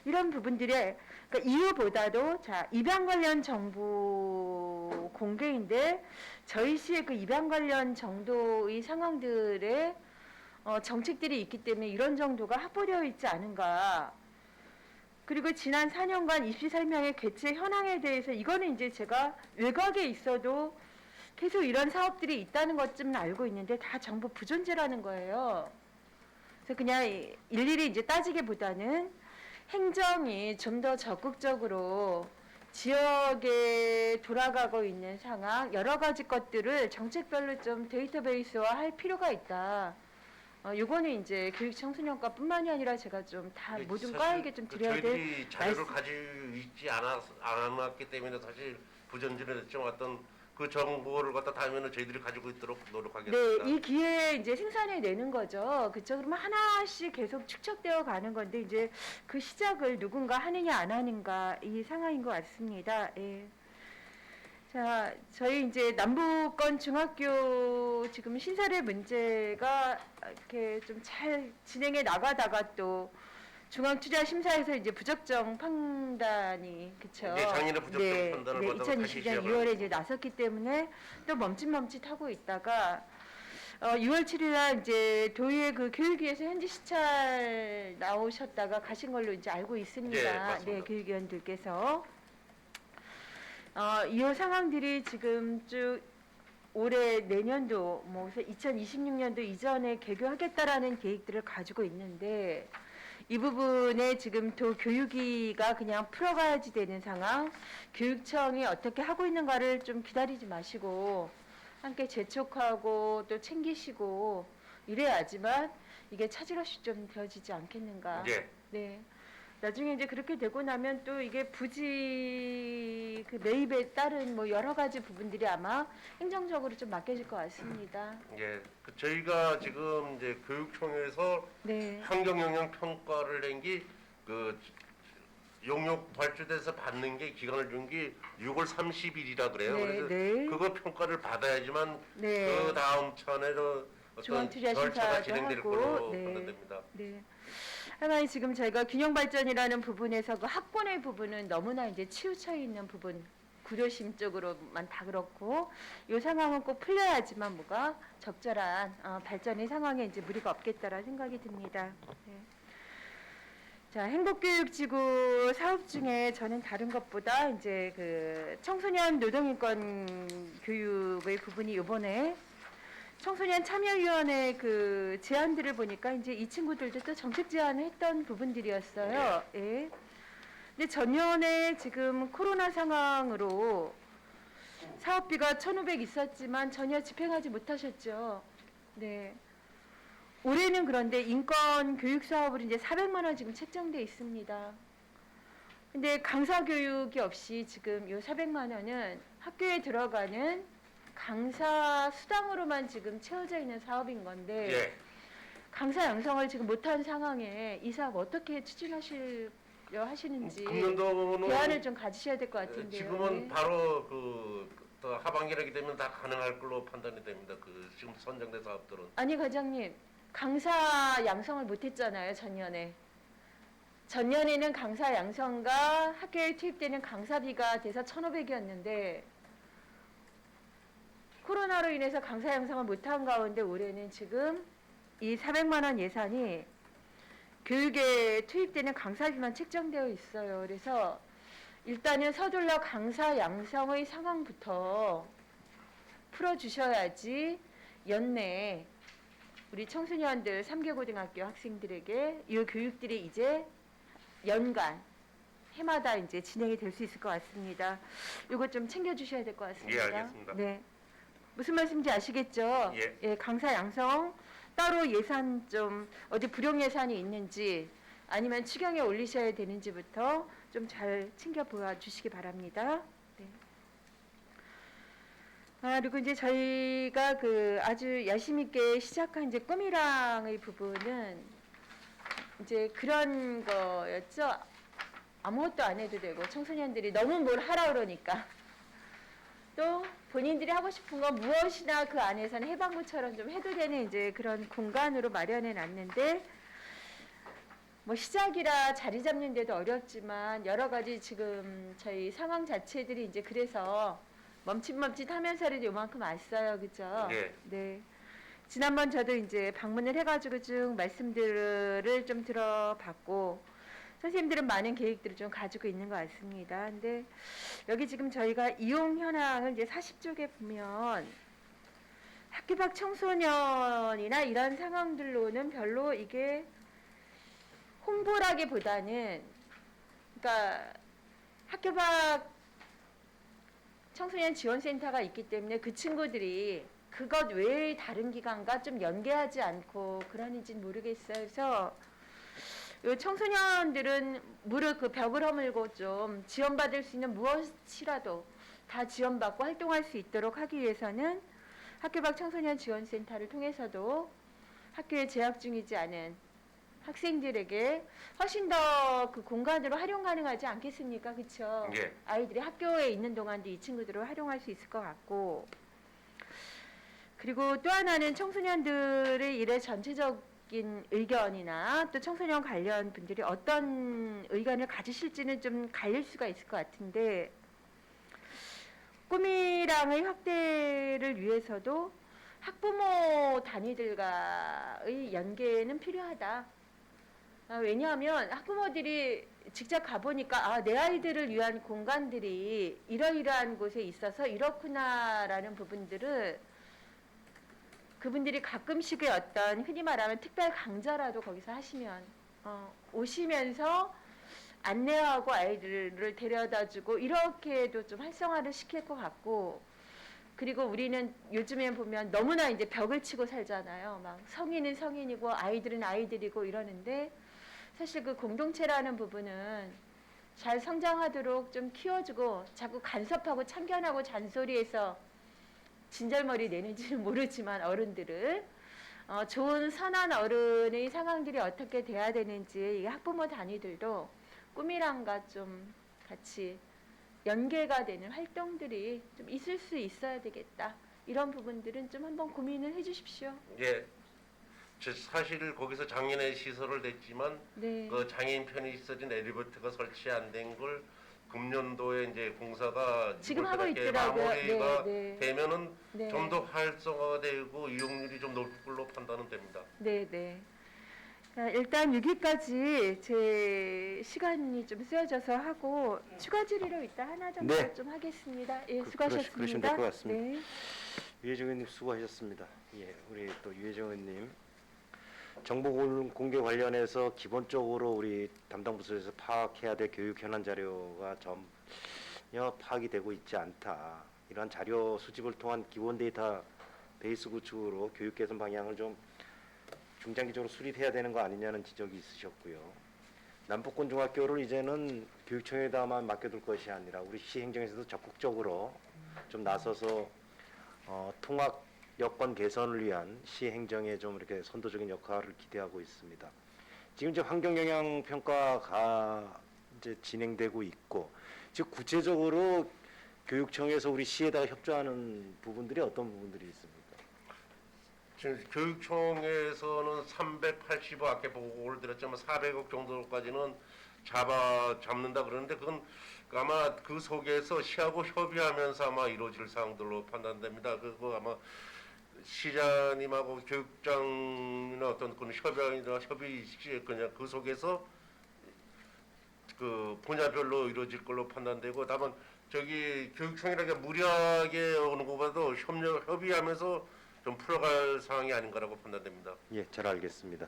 이런 부분들의 그러니까 이유보다도 자, 입양 관련 정보 공개인데 저희 시의 그 입양 관련 정도의 상황들의 정책들이 있기 때문에 이런 정도가 확보되어 있지 않은가. 그리고 지난 4년간 입시 설명회 개최 현황에 대해서 이거는 이제 제가 외곽에 있어도 계속 이런 사업들이 있다는 것쯤은 알고 있는데 다 정보 부존재라는 거예요. 그래서 그냥 일일이 이제 따지기보다는 행정이 좀 더 적극적으로 지역에 돌아가고 있는 상황 여러 가지 것들을 정책별로 좀 데이터베이스화 할 필요가 있다. 요거는 이제 교육 청소년과뿐만이 아니라 제가 좀 다 모든 과에게 좀 드려야 될 저희들이 자료를 말씀- 가지고 있지 않았기 때문에 사실 부전지는 했지만 어떤 그 정보를 갖다 다음에는 저희들이 가지고 있도록 노력하겠습니다. 네, 이 기회에 이제 생산해 내는 거죠. 그쵸? 그러면 하나씩 계속 축적되어 가는 건데 이제 그 시작을 누군가 하느냐 안 하는가 이 상황인 것 같습니다. 예. 자, 저희 이제 남부권 중학교 지금 신설의 문제가 이렇게 좀 잘 진행해 나가다가 또 중앙투자심사에서 이제 부적정 판단이 그쵸? 네, 작년에 부적정 판단을 받아서 다시 2020년 시작을 2월에 이제 나섰기 때문에 또 멈칫멈칫하고 있다가 6월 7일날 이제 도의회 그 교육위에서 현지 시찰 나오셨다가 가신 걸로 이제 알고 있습니다. 예, 맞습니다. 네, 교육위원들께서 이 상황들이 지금 쭉 올해 내년도 뭐 2026년도 이전에 개교하겠다라는 계획들을 가지고 있는데 이 부분에 지금 도 교육위가 그냥 풀어가야지 되는 상황, 교육청이 어떻게 하고 있는가를 좀 기다리지 마시고 함께 재촉하고 또 챙기시고 이래야지만 이게 차질없이 좀 되어지지 않겠는가. 예. 네. 나중에 이제 그렇게 되고 나면 또 이게 부지 그 매입에 따른 뭐 여러 가지 부분들이 아마 행정적으로 좀 맡겨질 것 같습니다. 예. 저희가 지금 이제 교육청에서 네. 환경 영향 평가를 낸 게 그 용역 발주돼서 받는 게 기간을 준 게 6월 30일이라 그래요. 네, 그래서 네. 그거 평가를 받아야지만 네. 그 다음 차례로 어떤 중앙투자 절차가 심사도 진행될 하고, 걸로 네. 판단됩니다. 네. 하나의 지금 저희가 균형 발전이라는 부분에서 그 학군의 부분은 너무나 이제 치우쳐 있는 부분, 구조심 쪽으로만 다 그렇고 이 상황은 꼭 풀려야지만 뭐가 적절한 발전의 상황에 이제 무리가 없겠다라는 생각이 듭니다. 네. 자, 행복교육지구 사업 중에 저는 다른 것보다 이제 그 청소년 노동인권 교육의 부분이 이번에 청소년 참여위원회 그 제안들을 보니까 이제 이 친구들도 또 정책 제안을 했던 부분들이었어요. 예. 근데 전년에 지금 코로나 상황으로 사업비가 1,500 있었지만 전혀 집행하지 못하셨죠. 네. 올해는 그런데 인권 교육 사업으로 이제 400만 원 지금 책정돼 있습니다. 근데 강사 교육이 없이 지금 요 400만 원은 학교에 들어가는 강사 수당으로만 지금 채워져 있는 사업인 건데 예. 강사 양성을 지금 못한 상황에 이 사업 어떻게 추진하시려 하시는지 금년도는 대안을 좀 가지셔야 될 것 같은데요. 지금은 네. 바로 또 하반기라기 때문에 다 가능할 걸로 판단이 됩니다. 그 지금 선정된 사업들은 아니 과장님, 강사 양성을 못했잖아요 전년에. 전년에는 강사 양성과 학교에 투입되는 강사비가 돼서 1,500이었는데 코로나로 인해서 강사 양성을 못한 가운데 올해는 지금 이 400만 원 예산이 교육에 투입되는 강사비만 책정되어 있어요. 그래서 일단은 서둘러 강사 양성의 상황부터 풀어주셔야지 연내 우리 청소년들 3개 고등학교 학생들에게 이 교육들이 이제 연간 해마다 이제 진행이 될 수 있을 것 같습니다. 이거 좀 챙겨주셔야 될 것 같습니다. 예, 알겠습니다. 네. 무슨 말씀인지 아시겠죠? 예. 강사 양성 따로 예산 좀 어디 불용 예산이 있는지 아니면 추경에 올리셔야 되는지부터 좀 잘 챙겨 보아 주시기 바랍니다. 네. 그리고 이제 저희가 그 아주 야심 있게 시작한 이제 꿈이랑의 부분은 이제 그런 거였죠. 아무것도 안 해도 되고 청소년들이 너무 뭘 하라 그러니까 또 본인들이 하고 싶은 건 무엇이나 그 안에서는 해방구처럼 좀 해도 되는 이제 그런 공간으로 마련해 놨는데 뭐 시작이라 자리 잡는 데도 어렵지만 여러 가지 지금 저희 상황 자체들이 이제 그래서 멈칫멈칫 하면서라도 요만큼 왔어요. 그죠? 네. 네. 지난번 저도 이제 방문을 해가지고 쭉 말씀들을 좀 들어봤고 선생님들은 많은 계획들을 좀 가지고 있는 것 같습니다. 근데 여기 지금 저희가 이용 현황을 이제 40쪽에 보면 학교 밖 청소년이나 이런 상황들로는 별로 이게 홍보라기보다는 그러니까 학교 밖 청소년 지원센터가 있기 때문에 그 친구들이 그것 외의 다른 기관과 좀 연계하지 않고 그러는지는 모르겠어요. 그래서 요 청소년들은 무릎 그 벽을 허물고 좀 지원받을 수 있는 무엇이라도 다 지원받고 활동할 수 있도록 하기 위해서는 학교 밖 청소년 지원센터를 통해서도 학교에 재학 중이지 않은 학생들에게 훨씬 더 그 공간으로 활용 가능하지 않겠습니까? 그렇죠? 예. 아이들이 학교에 있는 동안도 이 친구들을 활용할 수 있을 것 같고 그리고 또 하나는 청소년들의 일의 전체적인 의견이나 또 청소년 관련 분들이 어떤 의견을 가지실지는 좀 갈릴 수가 있을 것 같은데 꿈이랑의 확대를 위해서도 학부모 단위들과의 연계는 필요하다. 왜냐하면 학부모들이 직접 가보니까 내 아이들을 위한 공간들이 이러이러한 곳에 있어서 이렇구나라는 부분들을 그분들이 가끔씩의 어떤 흔히 말하면 특별 강좌라도 거기서 하시면 오시면서 안내하고 아이들을 데려다주고 이렇게도 좀 활성화를 시킬 것 같고 그리고 우리는 요즘에 보면 너무나 이제 벽을 치고 살잖아요. 막 성인은 성인이고 아이들은 아이들이고 이러는데 사실 그 공동체라는 부분은 잘 성장하도록 좀 키워주고 자꾸 간섭하고 참견하고 잔소리해서 진절머리 내는지는 모르지만 어른들을 좋은 선한 어른의 상황들이 어떻게 돼야 되는지 이 학부모 단위들도 꿈이랑과 좀 같이 연계가 되는 활동들이 좀 있을 수 있어야 되겠다. 이런 부분들은 좀 한번 고민을 해주십시오. 예, 저 사실 거기서 작년에 시설을 냈지만 네. 그 장애인 편이 있어진 엘리베이터가 설치 안 된 걸 금년도에 이제 공사가 지금 6월 하고 달에 있더라고요. 마무리가 네, 네. 되면은 네. 좀 더 활성화되고 이용률이 좀 높을 걸로 판단은 됩니다. 네, 네. 일단 6위까지 제 시간이 좀 쓰여져서 하고 추가 질의로 이따 하나 정도 네. 좀 하겠습니다. 예, 그러시면 수고하셨습니다. 될것 같습니다. 네. 유혜정 의원님 수고하셨습니다. 예, 우리 또 유혜정 의원님 정보 공개 관련해서 기본적으로 우리 담당 부서에서 파악해야 될 교육 현안 자료가 전혀 파악이 되고 있지 않다. 이러한 자료 수집을 통한 기본 데이터 베이스 구축으로 교육 개선 방향을 좀 중장기적으로 수립해야 되는 거 아니냐는 지적이 있으셨고요. 남북권 중학교를 이제는 교육청에다만 맡겨둘 것이 아니라 우리 시행정에서도 적극적으로 좀 나서서 통합 여건 개선을 위한 시행정에 좀 이렇게 선도적인 역할을 기대하고 있습니다. 지금 이제 환경 영향 평가가 이제 진행되고 있고, 즉 구체적으로 교육청에서 우리 시에다가 협조하는 부분들이 어떤 부분들이 있습니까? 지금 교육청에서는 380억 아까 보고를 드렸지만 400억 정도까지는 잡는다 그러는데 그건 아마 그 속에서 시하고 협의하면서 아마 이루어질 사항들로 판단됩니다. 그거 아마 시장님하고 교육장이나 어떤 그런 협의 그냥 그 속에서 그 분야별로 이루어질 걸로 판단되고 다만 저기 교육청이라게 무리하게 오는 것보다도 협의하면서 좀 풀어갈 상황이 아닌가라고 판단됩니다. 예, 잘 알겠습니다.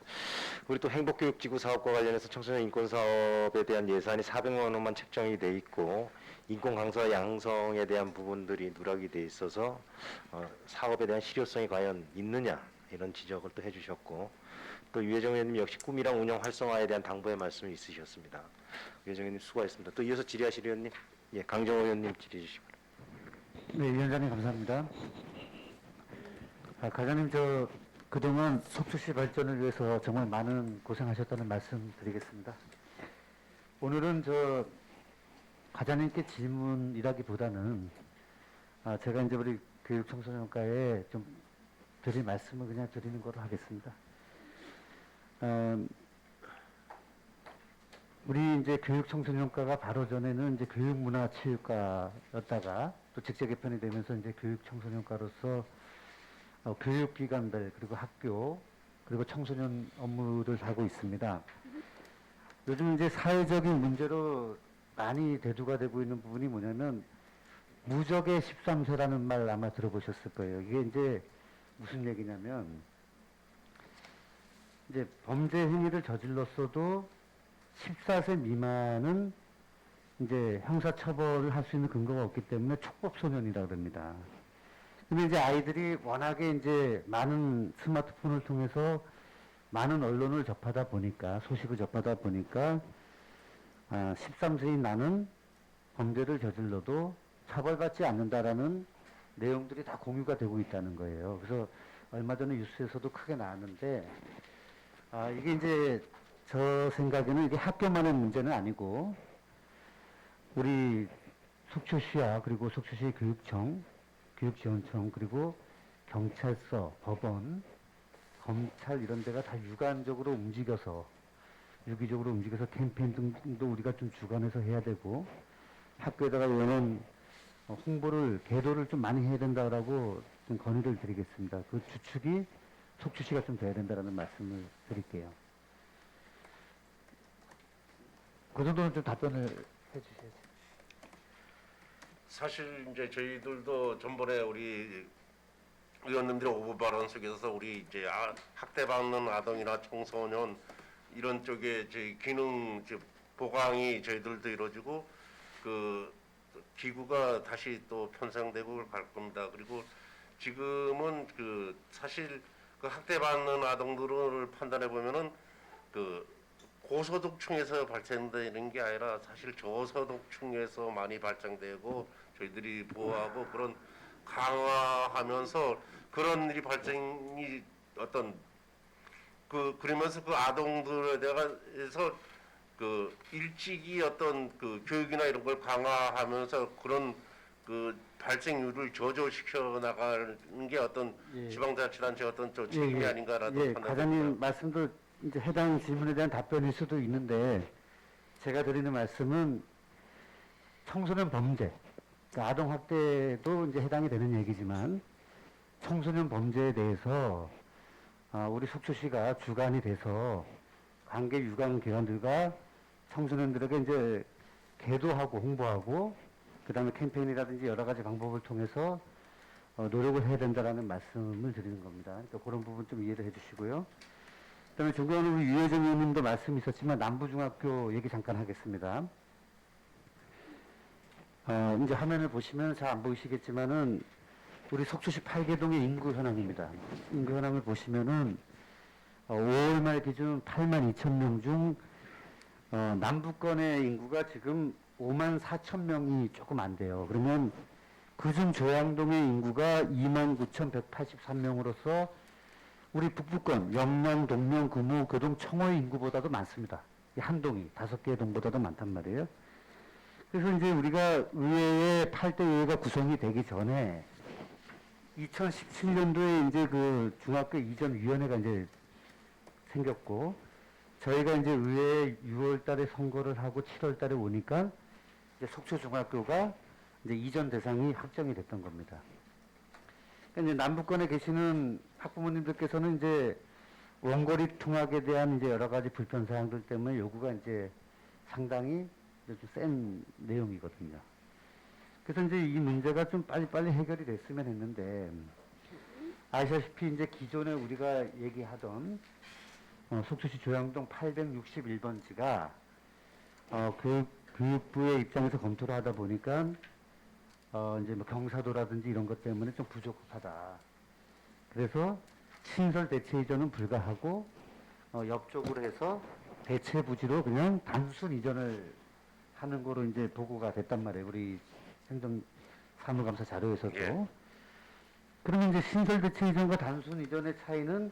우리 또 행복교육지구 사업과 관련해서 청소년 인권 사업에 대한 예산이 400만 원만 책정이 돼 있고 인권 강사 양성에 대한 부분들이 누락이 돼 있어서 사업에 대한 실효성이 과연 있느냐 이런 지적을 또 해주셨고 또 유혜정 의원님 역시 꿈이랑 운영 활성화에 대한 당부의 말씀이 있으셨습니다. 유혜정 의원님 수고하셨습니다. 또 이어서 질의하실 의원님, 예, 강정호 의원님 질의해 주시기 바랍니다. 네, 위원장님 감사합니다. 과장님 그동안 속초시 발전을 위해서 정말 많은 고생하셨다는 말씀 드리겠습니다. 오늘은 과장님께 질문이라기보다는 제가 이제 우리 교육청소년과에 좀 드릴 말씀을 그냥 드리는 거로 하겠습니다. 우리 이제 교육청소년과가 바로 전에는 이제 교육문화체육과였다가 또 직제 개편이 되면서 이제 교육청소년과로서 교육기관별 그리고 학교 그리고 청소년 업무를 하고 있습니다. 요즘 이제 사회적인 문제로 많이 대두가 되고 있는 부분이 뭐냐면 무적의 13세라는 말 아마 들어보셨을 거예요. 이게 이제 무슨 얘기냐면 이제 범죄 행위를 저질렀어도 14세 미만은 이제 형사처벌을 할 수 있는 근거가 없기 때문에 촉법소년이라고 합니다. 근데 이제 아이들이 워낙에 이제 많은 스마트폰을 통해서 많은 언론을 접하다 보니까, 소식을 접하다 보니까, 13세인 나는 범죄를 저질러도 처벌받지 않는다라는 내용들이 다 공유가 되고 있다는 거예요. 그래서 얼마 전에 뉴스에서도 크게 나왔는데, 이게 이제 저 생각에는 이게 학교만의 문제는 아니고, 우리 속초시와 그리고 속초시 교육청, 교육지원청 그리고 경찰서, 법원, 검찰 이런 데가 다 유기적으로 움직여서 캠페인 등도 우리가 좀 주관해서 해야 되고 학교에다가 이런 홍보를 계도를 좀 많이 해야 된다라고 좀 건의를 드리겠습니다. 그 주축이 속초시가 좀 돼야 된다라는 말씀을 드릴게요. 그 정도는 좀 답변을 해주셔야죠. 사실 이제 저희들도 전번에 우리 의원님들의 오보 발언 속에서 우리 이제 학대받는 아동이나 청소년 이런 쪽에 저희 기능 보강이 저희들도 이루어지고 그 기구가 다시 또 편성되고 갈 겁니다. 그리고 지금은 그 사실 그 학대받는 아동들을 판단해 보면은 그 고소득층에서 발생되는 게 아니라 사실 저소득층에서 많이 발생되고 저희들이 보호하고 그런 강화하면서 그런 일이 발생이 어떤 그러면서 그 아동들에 대해서 그 일찍이 어떤 그 교육이나 이런 걸 강화하면서 그런 그 발생률을 저조시켜 나가는 게 어떤 예. 지방자치단체 어떤 저 책임이 아닌가라는 예, 판단이 과장님 듭니다. 말씀도 이제 해당 질문에 대한 답변일 수도 있는데 제가 드리는 말씀은 청소년 범죄, 그러니까 아동 학대도 이제 해당이 되는 얘기지만 청소년 범죄에 대해서 우리 속초시가 주관이 돼서 관계 유관 기관들과 청소년들에게 이제 계도하고 홍보하고 그다음에 캠페인이라든지 여러 가지 방법을 통해서 노력을 해야 된다라는 말씀을 드리는 겁니다. 그러니까 그런 부분 좀 이해를 해주시고요. 그다음에 존경하는 우리 유혜정 의원님도 말씀이 있었지만 남부중학교 얘기 잠깐 하겠습니다. 이제 화면을 보시면 잘 안 보이시겠지만은 우리 속초시 8개동의 인구 현황입니다. 인구 현황을 보시면은 5월 말 기준 8만 2천 명 중 남부권의 인구가 지금 5만 4천 명이 조금 안 돼요. 그러면 그중 조양동의 인구가 2만 9,183명으로서 우리 북부권 영양, 동명, 금호, 교동, 청호의 인구보다도 많습니다. 이 한 동이 5개의 동보다도 많단 말이에요. 그래서 이제 우리가 의회의 8대 의회가 구성이 되기 전에 2017년도에 이제 그 중학교 이전 위원회가 이제 생겼고 저희가 이제 의회에 6월 달에 선거를 하고 7월 달에 오니까 이제 속초 중학교가 이제 이전 대상이 확정이 됐던 겁니다. 그러니까 이제 남부권에 계시는 학부모님들께서는 이제 원거리 통학에 대한 이제 여러 가지 불편 사항들 때문에 요구가 이제 상당히 좀 센 내용이거든요. 그래서 이제 이 문제가 좀 빨리빨리 해결이 됐으면 했는데 아시다시피 이제 기존에 우리가 얘기하던 속초시 조양동 861번지가 교육부의 입장에서 검토를 하다 보니까 이제 뭐 경사도라든지 이런 것 때문에 좀 부족하다. 그래서 신설 대체 이전은 불가하고 옆쪽으로 해서 대체 부지로 그냥 단순 이전을 하는 거로 이제 보고가 됐단 말이에요. 우리 행정 사무감사 자료에서도. 예. 그러면 이제 신설 대체 이전과 단순 이전의 차이는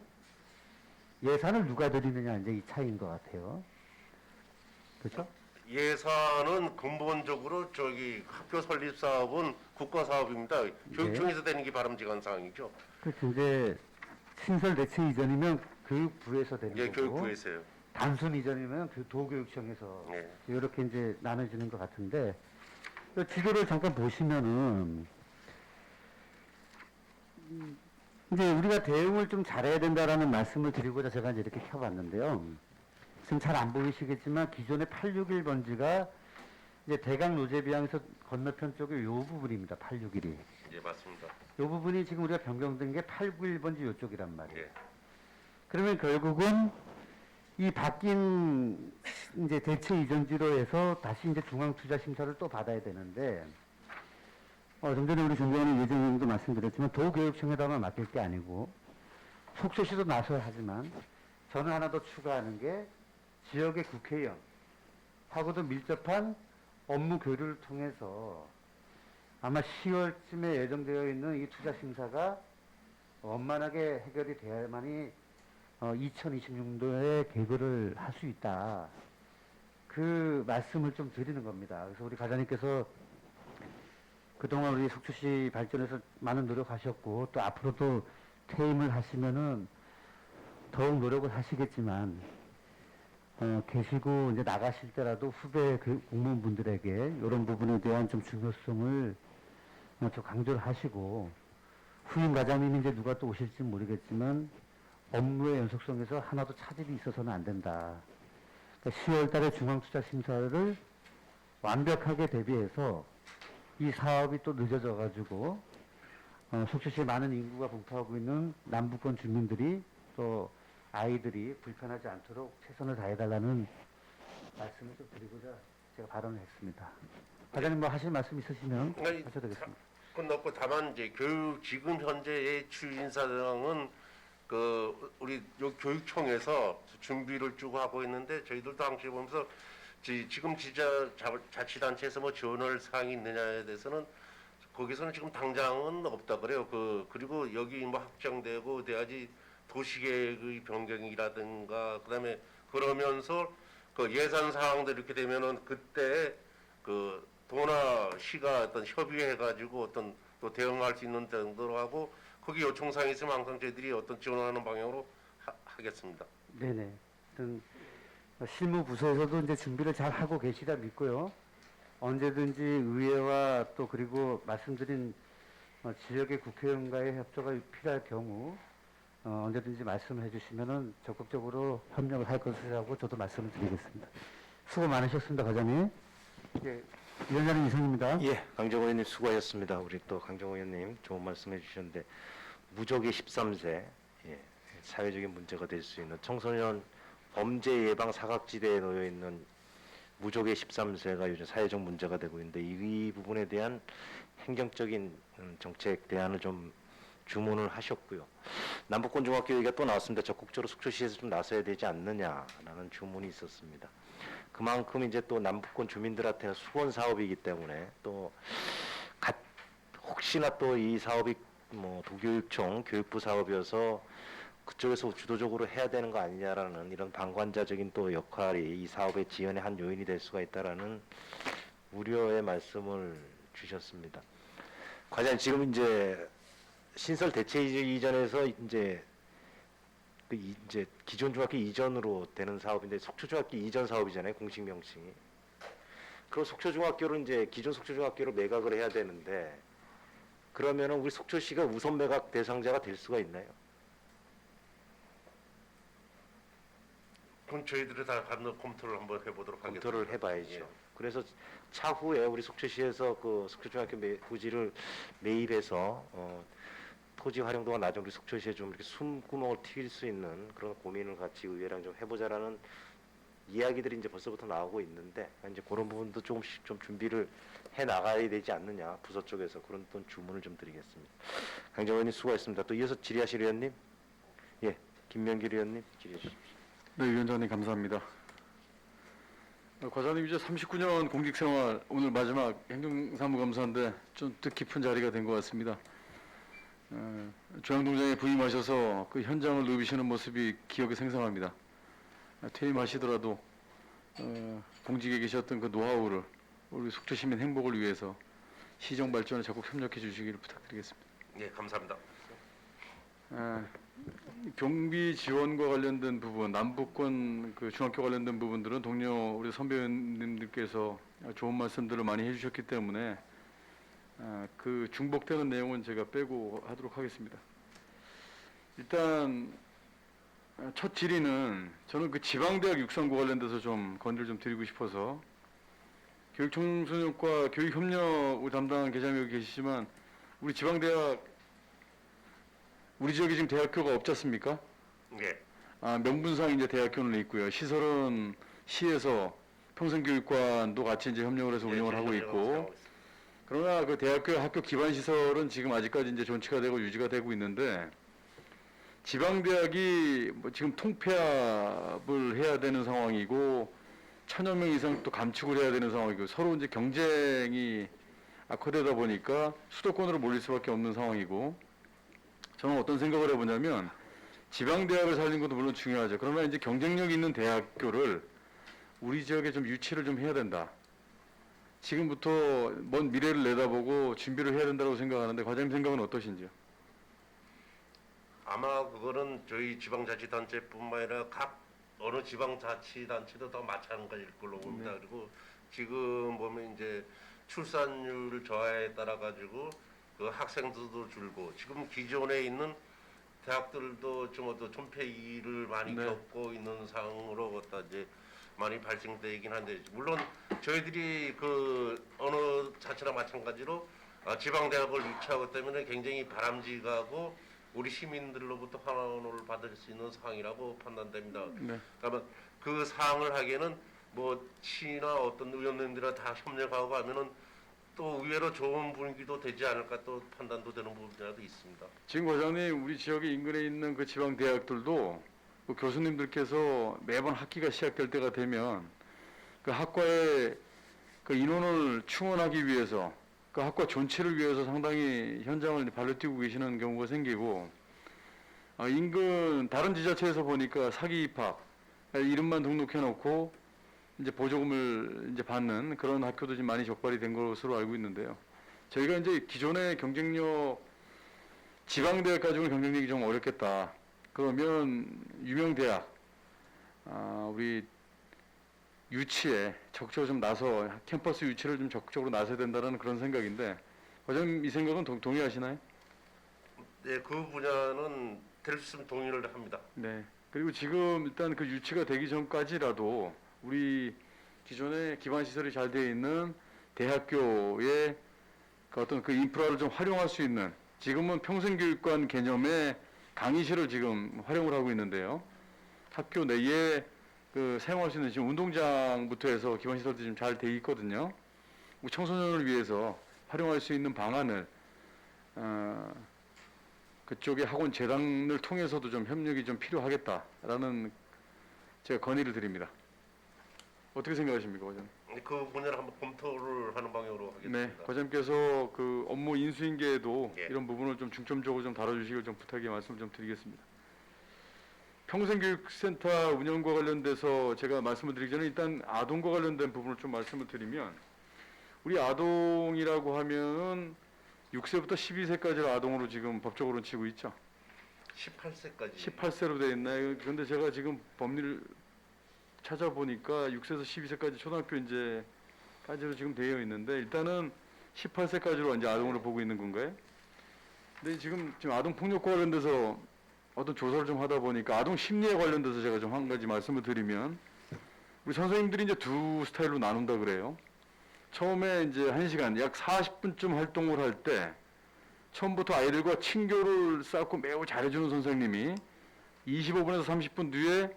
예산을 누가 드리느냐 이제 이 차이인 것 같아요. 그렇죠? 예산은 근본적으로 저기 학교 설립 사업은 국가 사업입니다. 교육청에서 되는 게 바람직한 사항이죠. 그렇죠. 이제 신설 대체 이전이면 교육부에서 되는 예, 거고 교육부에서요. 단순 이전이면 도교육청에서 예. 이렇게 이제 나눠지는 것 같은데 이 지도를 잠깐 보시면은 이제 우리가 대응을 좀 잘해야 된다라는 말씀을 드리고자 제가 이제 이렇게 켜봤는데요. 지금 잘 안 보이시겠지만 기존의 861번지가 이제 대강 노제비양에서 건너편 쪽의 요 부분입니다. 861이. 예, 맞습니다. 요 부분이 지금 우리가 변경된 게 891번지 요쪽이란 말이에요. 예. 그러면 결국은 이 바뀐 이제 대체 이전지로 해서 다시 이제 중앙투자심사를 또 받아야 되는데, 좀 전에 우리 존경하는 예정님도 말씀드렸지만 도교육청에다만 맡길 게 아니고 속초시도 나서야 하지만 저는 하나 더 추가하는 게 지역의 국회의원 하고도 밀접한 업무 교류를 통해서 아마 10월쯤에 예정되어 있는 이 투자심사가 원만하게 해결이 돼야만이 2026년도에 개교를 할 수 있다. 그 말씀을 좀 드리는 겁니다. 그래서 우리 과장님께서 그동안 우리 속초시 발전에서 많은 노력하셨고 또 앞으로도 퇴임을 하시면은 더욱 노력을 하시겠지만 계시고 이제 나가실 때라도 후배 공무원분들에게 이런 부분에 대한 좀 중요성을 좀 강조를 하시고 후임 과장님이 이제 누가 또 오실지 모르겠지만 업무의 연속성에서 하나도 차질이 있어서는 안 된다. 그러니까 10월 달에 중앙투자심사를 완벽하게 대비해서 이 사업이 또 늦어져 가지고 속초시에 많은 인구가 분포하고 있는 남부권 주민들이 또 아이들이 불편하지 않도록 최선을 다해달라는 말씀을 좀 드리고자 제가 발언을 했습니다. 과장님 뭐 하실 말씀 있으시면 아니, 하셔도 되겠습니다. 끝났고 다만 이제 교육 지금 현재의 추인사장은 우리 요 교육청에서 준비를 쭉 하고 있는데 저희들도 당시 보면서 지금 자치단체에서 뭐 지원할 사항이 있느냐에 대해서는 거기서는 지금 당장은 없다 그래요. 그리고 여기 뭐 확정되고 돼야지 도시계획의 변경이라든가 그다음에 그러면서 그 예산 사항들 이렇게 되면은 그때 도나 시가 어떤 협의해가지고 어떤 또 대응할 수 있는 정도로 하고 거기 요청사항이 있으면 항상 저희들이 어떤 지원하는 방향으로 하겠습니다. 네네. 하여튼 실무 부서에서도 이제 준비를 잘 하고 계시다 믿고요. 언제든지 의회와 또 그리고 말씀드린 지역의 국회의원과의 협조가 필요할 경우 언제든지 말씀을 해주시면은 적극적으로 협력을 할 것이라고 저도 말씀을 드리겠습니다. 수고 많으셨습니다, 과장님. 예, 위원장님 이상입니다. 예, 강정호 의원님 수고하셨습니다. 우리 또 강정호 의원님 좋은 말씀해 주셨는데 무족의 13세 예, 사회적인 문제가 될 수 있는 청소년 범죄 예방 사각지대에 놓여 있는 무족의 13세가 요즘 사회적 문제가 되고 있는데 이 부분에 대한 행정적인 정책 대안을 좀 주문을 하셨고요. 남북권 중학교 얘기가 또 나왔습니다. 적극적으로 속초시에서 좀 나서야 되지 않느냐라는 주문이 있었습니다. 그만큼 이제 또 남북권 주민들한테는 수원 사업이기 때문에 또 혹시나 또 이 사업이 뭐 도교육청 교육부 사업이어서 그쪽에서 주도적으로 해야 되는 거 아니냐라는 이런 방관자적인 또 역할이 이 사업의 지연의 한 요인이 될 수가 있다라는 우려의 말씀을 주셨습니다. 과장님 지금 이제 신설 대체 이전에서 이제 이제 기존 중학교 이전으로 되는 사업인데 속초 중학교 이전 사업이잖아요, 공식 명칭이. 그럼 속초 중학교를 이제 기존 속초 중학교로 매각을 해야 되는데 그러면은 우리 속초시가 우선 매각 대상자가 될 수가 있나요? 그럼 저희들이 다 같이 검토를 한번 해보도록 하겠습니다. 검토를 해봐야죠. 예. 그래서 차후에 우리 속초시에서 그 속초중학교 부지를 매입해서 토지 활용도가 낮은 우리 속초시에 좀 이렇게 숨구멍을 틔울 수 있는 그런 고민을 같이 의회랑 좀 해보자라는 이야기들이 이제 벌써부터 나오고 있는데 이제 그런 부분도 조금씩 좀 준비를 해 나가야 되지 않느냐 부서 쪽에서 그런 또 주문을 좀 드리겠습니다. 강정호 의원님 수고하셨습니다. 또 이어서 질의하실 의원님, 예, 김명길 의원님 질의해 주십시오. 네, 위원장님 감사합니다. 과장님 이제 39년 공직생활 오늘 마지막 행정사무감사인데 좀 뜻깊은 자리가 된 것 같습니다. 중앙동장에 부임하셔서 그 현장을 누비시는 모습이 기억에 생생합니다. 퇴임하시더라도 공직에 계셨던 그 노하우를 우리 속초 시민 행복을 위해서 시정 발전에 적극 협력해 주시기를 부탁드리겠습니다. 예, 감사합니다. 경비 지원과 관련된 부분, 남북권 그 중학교 관련된 부분들은 동료 우리 선배님들께서 좋은 말씀들을 많이 해주셨기 때문에 그 중복되는 내용은 제가 빼고 하도록 하겠습니다. 일단 첫 질의는 저는 그 지방대학 육성과 관련돼서 좀 건의를 좀 드리고 싶어서 교육청소년과 교육협력 담당 계장이 여기 계시지만 우리 지방대학 우리 지역에 지금 대학교가 없지 않습니까? 예. 명분상 이제 대학교는 있고요. 시설은 시에서 평생교육관도 같이 이제 협력을 해서 운영을 하고 있고, 그러나 그 대학교 학교 기반 시설은 지금 아직까지 이제 존치가 되고 유지가 되고 있는데 지방대학이 뭐 지금 통폐합을 해야 되는 상황이고 1000여 명 이상 또 감축을 해야 되는 상황이고 서로 이제 경쟁이 악화되다 보니까 수도권으로 몰릴 수밖에 없는 상황이고. 저는 어떤 생각을 해보냐면 지방대학을 살린 것도 물론 중요하죠. 그러나 이제 경쟁력 있는 대학교를 우리 지역에 좀 유치를 좀 해야 된다. 지금부터 먼 미래를 내다보고 준비를 해야 된다고 생각하는데 과장님 생각은 어떠신지요? 아마 그거는 저희 지방자치단체뿐만 아니라 각 어느 지방자치단체도 다 마찬가지일 걸로 봅니다. 네. 그리고 지금 보면 이제 출산율 저하에 따라 가지고 그 학생들도 줄고 지금 기존에 있는 대학들도 좀 어떤 존폐를 많이 네. 겪고 있는 상황으로 갖다 이제 많이 발생되긴 한데 물론 저희들이 그 어느 자체나 마찬가지로 지방 대학을 유치하기 때문에 굉장히 바람직하고 우리 시민들로부터 환원을 받을 수 있는 상황이라고 판단됩니다. 네. 그러면 그 사항을 하기에는 뭐 시나 어떤 의원님들이랑 다 협력하고 하면은 또 의외로 좋은 분위기도 되지 않을까 또 판단도 되는 부분이라도 있습니다. 지금 과장님 우리 지역의 인근에 있는 그 지방 대학들도 그 교수님들께서 매번 학기가 시작될 때가 되면 그 학과의 그 인원을 충원하기 위해서 그 학과 존치를 위해서 상당히 현장을 발로 뛰고 계시는 경우가 생기고 인근 다른 지자체에서 보니까 사기 입학 이름만 등록해 놓고 이제 보조금을 이제 받는 그런 학교도 지금 많이 적발이 된 것으로 알고 있는데요. 저희가 이제 기존의 경쟁력 지방대학 가지고는 경쟁력이 좀 어렵겠다. 그러면 유명 대학 우리 유치에 적극적으로 좀 나서 캠퍼스 유치를 좀 적극적으로 나서야 된다는 그런 생각인데 과장님 이 생각은 동의하시나요? 네, 그 분야는 될 수 있으면 동의를 합니다. 네. 그리고 지금 일단 그 유치가 되기 전까지라도 우리 기존에 기반 시설이 잘 되어 있는 대학교의 그 어떤 그 인프라를 좀 활용할 수 있는 지금은 평생교육관 개념의 강의실을 지금 활용을 하고 있는데요. 학교 내에 그 사용할 수 있는 지금 운동장부터 해서 기반 시설도 좀 잘 돼 있거든요. 우리 청소년을 위해서 활용할 수 있는 방안을 그쪽의 학원 재단을 통해서도 좀 협력이 좀 필요하겠다라는 제가 건의를 드립니다. 어떻게 생각하십니까, 과장님? 그 분야를 한번 검토를 하는 방향으로 하겠습니다. 네, 과장님께서 그 업무 인수인계에도 예. 이런 부분을 좀 중점적으로 좀 다뤄주시길 좀 부탁의 말씀을 좀 드리겠습니다. 평생교육센터 운영과 관련돼서 제가 말씀을 드리기 전에 일단 아동과 관련된 부분을 좀 말씀을 드리면 우리 아동이라고 하면은 6세부터 12세까지를 아동으로 지금 법적으로 치고 있죠. 18세까지. 18세로 되어 있나요? 그런데 제가 지금 법률 찾아보니까 6세에서 12세까지 초등학교 이제까지로 지금 되어 있는데 일단은 18세까지로 이제 아동으로 보고 있는 건가요? 근데 지금 아동 폭력과 관련돼서 어떤 조사를 좀 하다 보니까 아동 심리에 관련돼서 제가 좀 한 가지 말씀을 드리면 우리 선생님들이 이제 두 스타일로 나눈다 그래요. 처음에 이제 1시간 약 40분쯤 활동을 할 때 처음부터 아이들과 친교를 쌓고 매우 잘해주는 선생님이 25분에서 30분 뒤에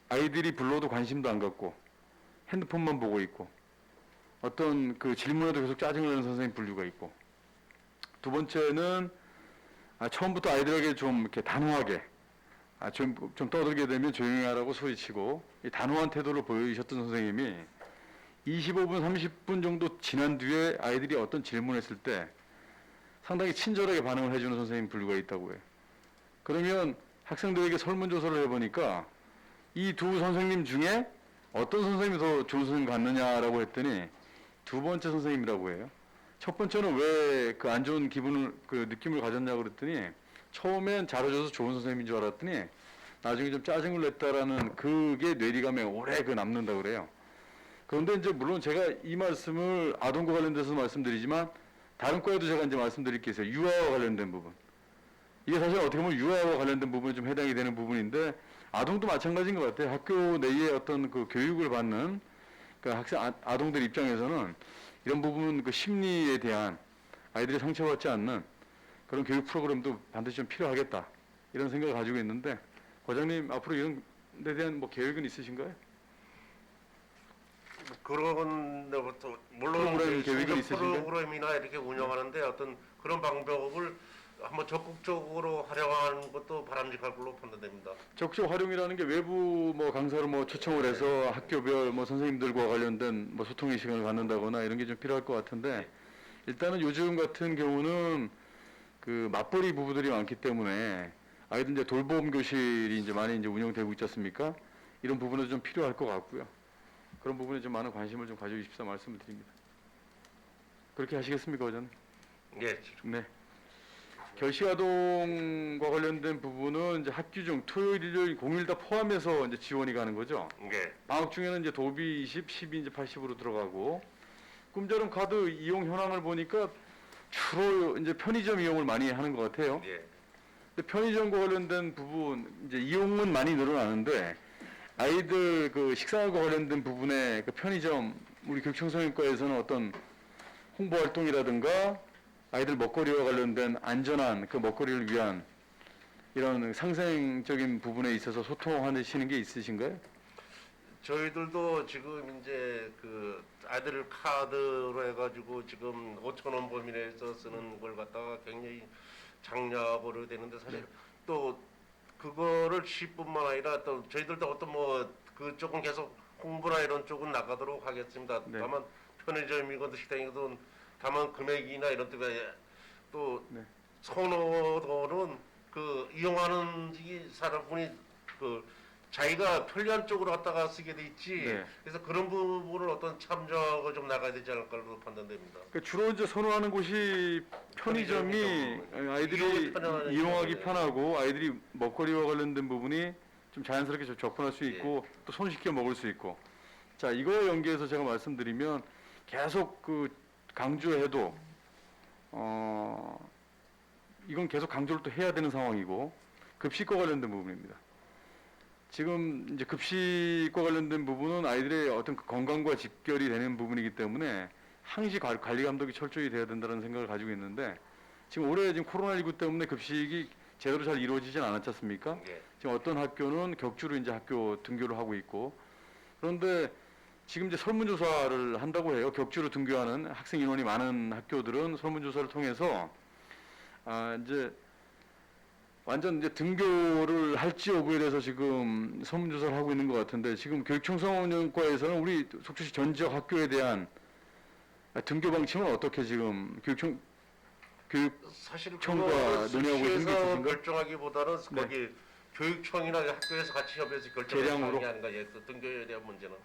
아이들이 불러도 관심도 안 갖고 핸드폰만 보고 있고 어떤 그 질문에도 계속 짜증을 내는 선생님 분류가 있고 두 번째는 처음부터 아이들에게 좀 이렇게 단호하게 좀 떠들게 되면 조용히 하라고 소리치고 이 단호한 태도를 보이셨던 선생님이 25분, 30분 정도 지난 뒤에 아이들이 어떤 질문을 했을 때 상당히 친절하게 반응을 해주는 선생님 분류가 있다고 해요. 그러면 학생들에게 설문조사를 해보니까 이 두 선생님 중에 어떤 선생님이 더 좋은 선생님 같느냐라고 했더니 두 번째 선생님이라고 해요. 첫 번째는 왜 그 안 좋은 기분을 그 느낌을 가졌냐고 그랬더니 처음엔 잘해줘서 좋은 선생님인 줄 알았더니 나중에 좀 짜증을 냈다라는 그게 뇌리감에 오래 그 남는다 그래요. 그런데 이제 물론 제가 이 말씀을 아동과 관련돼서 말씀드리지만 다른 과에도 제가 이제 말씀드릴 게 있어요. 유아와 관련된 부분. 이게 사실 어떻게 보면 유아와 관련된 부분에 좀 해당이 되는 부분인데 아동도 마찬가지인 것 같아요. 학교 내에 어떤 그 교육을 받는 그 아동들 입장에서는 이런 부분 그 심리에 대한 아이들이 상처받지 않는 그런 교육 프로그램도 반드시 좀 필요하겠다 이런 생각을 가지고 있는데 과장님 앞으로 이런 데 대한 뭐 계획은 있으신가요? 그런 데부터 물론 프로그램 이제 계획이 성적 있으신가요? 프로그램이나 이렇게 운영하는데 어떤 그런 방법을 한번 적극적으로 활용하는 것도 바람직할 걸로 판단됩니다. 적극 활용이라는 게 외부 뭐 강사를 뭐 초청을 해서 학교별 뭐 선생님들과 관련된 뭐 소통의 시간을 갖는다거나 이런 게 좀 필요할 것 같은데 일단은 요즘 같은 경우는 그 맞벌이 부부들이 많기 때문에 아이들 이제 돌봄 교실이 이제 많이 이제 운영되고 있지 않습니까? 이런 부분도 좀 필요할 것 같고요. 그런 부분에 좀 많은 관심을 좀 가져주십사 말씀을 드립니다. 그렇게 하시겠습니까, 과장님? 예, 네. 결식아동과 관련된 부분은 이제 학기 중 토요일, 일요일, 공휴일 다 포함해서 이제 지원이 가는 거죠. 예. 방학 중에는 이제 도비 20, 12 이제 80으로 들어가고 꿈자름 카드 이용 현황을 보니까 주로 이제 편의점 이용을 많이 하는 것 같아요. 예. 근데 편의점과 관련된 부분 이제 이용은 많이 늘어나는데 아이들 그 식사과 관련된 부분에 그 편의점 우리 교육청소년과에서는 어떤 홍보 활동이라든가 아이들 먹거리와 관련된 안전한 그 먹거리를 위한 이런 상생적인 부분에 있어서 소통하시는 게 있으신가요? 저희들도 지금 이제 그 아들 카드로 해가지고 지금 5천 원 범위 내에서 쓰는 걸 갖다가 굉장히 장려하고 되는데 사실 또 그거를 시뿐만 아니라 또 저희들도 어떤 뭐 그쪽은 계속 홍보나 이런 쪽은 나가도록 하겠습니다. 네. 다만 편의점이건 식당이건 다만 금액이나 이런 쪽에 또 네. 선호도는 그 이용하는 이 사람분이 그 자기가 편리한 쪽으로 갖다가 쓰게 돼 있지. 네. 그래서 그런 부분을 어떤 참조가 좀 나가야 되지 않을까로 판단됩니다. 그러니까 주로 이제 선호하는 곳이 편의점이 아이들이 이용하기 편하고 아이들이 먹거리와 관련된 부분이 좀 자연스럽게 좀 접근할 수 있고 또 손쉽게 먹을 수 있고. 자, 이거에 연계해서 제가 말씀드리면 계속 그 강조해도 이건 계속 강조를 또 해야 되는 상황이고 급식과 관련된 부분입니다. 지금 이제 급식과 관련된 부분은 아이들의 어떤 그 건강과 직결이 되는 부분이기 때문에 항시 관리 감독이 철저히 돼야 된다는 생각을 가지고 있는데 지금 올해 지금 코로나19 때문에 급식이 제대로 잘 이루어지진 않았지 않습니까? 예. 지금 어떤 학교는 격주로 이제 학교 등교를 하고 있고 그런데 지금 이제 설문조사를 한다고 해요. 격주로 등교하는 학생 인원이 많은 학교들은 설문조사를 통해서 이제 완전 이제 등교를 할지 여부에 대해서 지금 설문조사를 하고 있는 것 같은데 지금 교육청소년과에서는 우리 속초시 전 지역 학교에 대한 등교 방침은 어떻게 지금 사실 청과 그거 논의하고 있는 게 수시에서 있으신가? 결정하기보다는 네. 거기 교육청이나 학교에서 같이 협의해서 결정하는 계량으로? 게 아닌가. 예, 그 등교에 대한 문제는.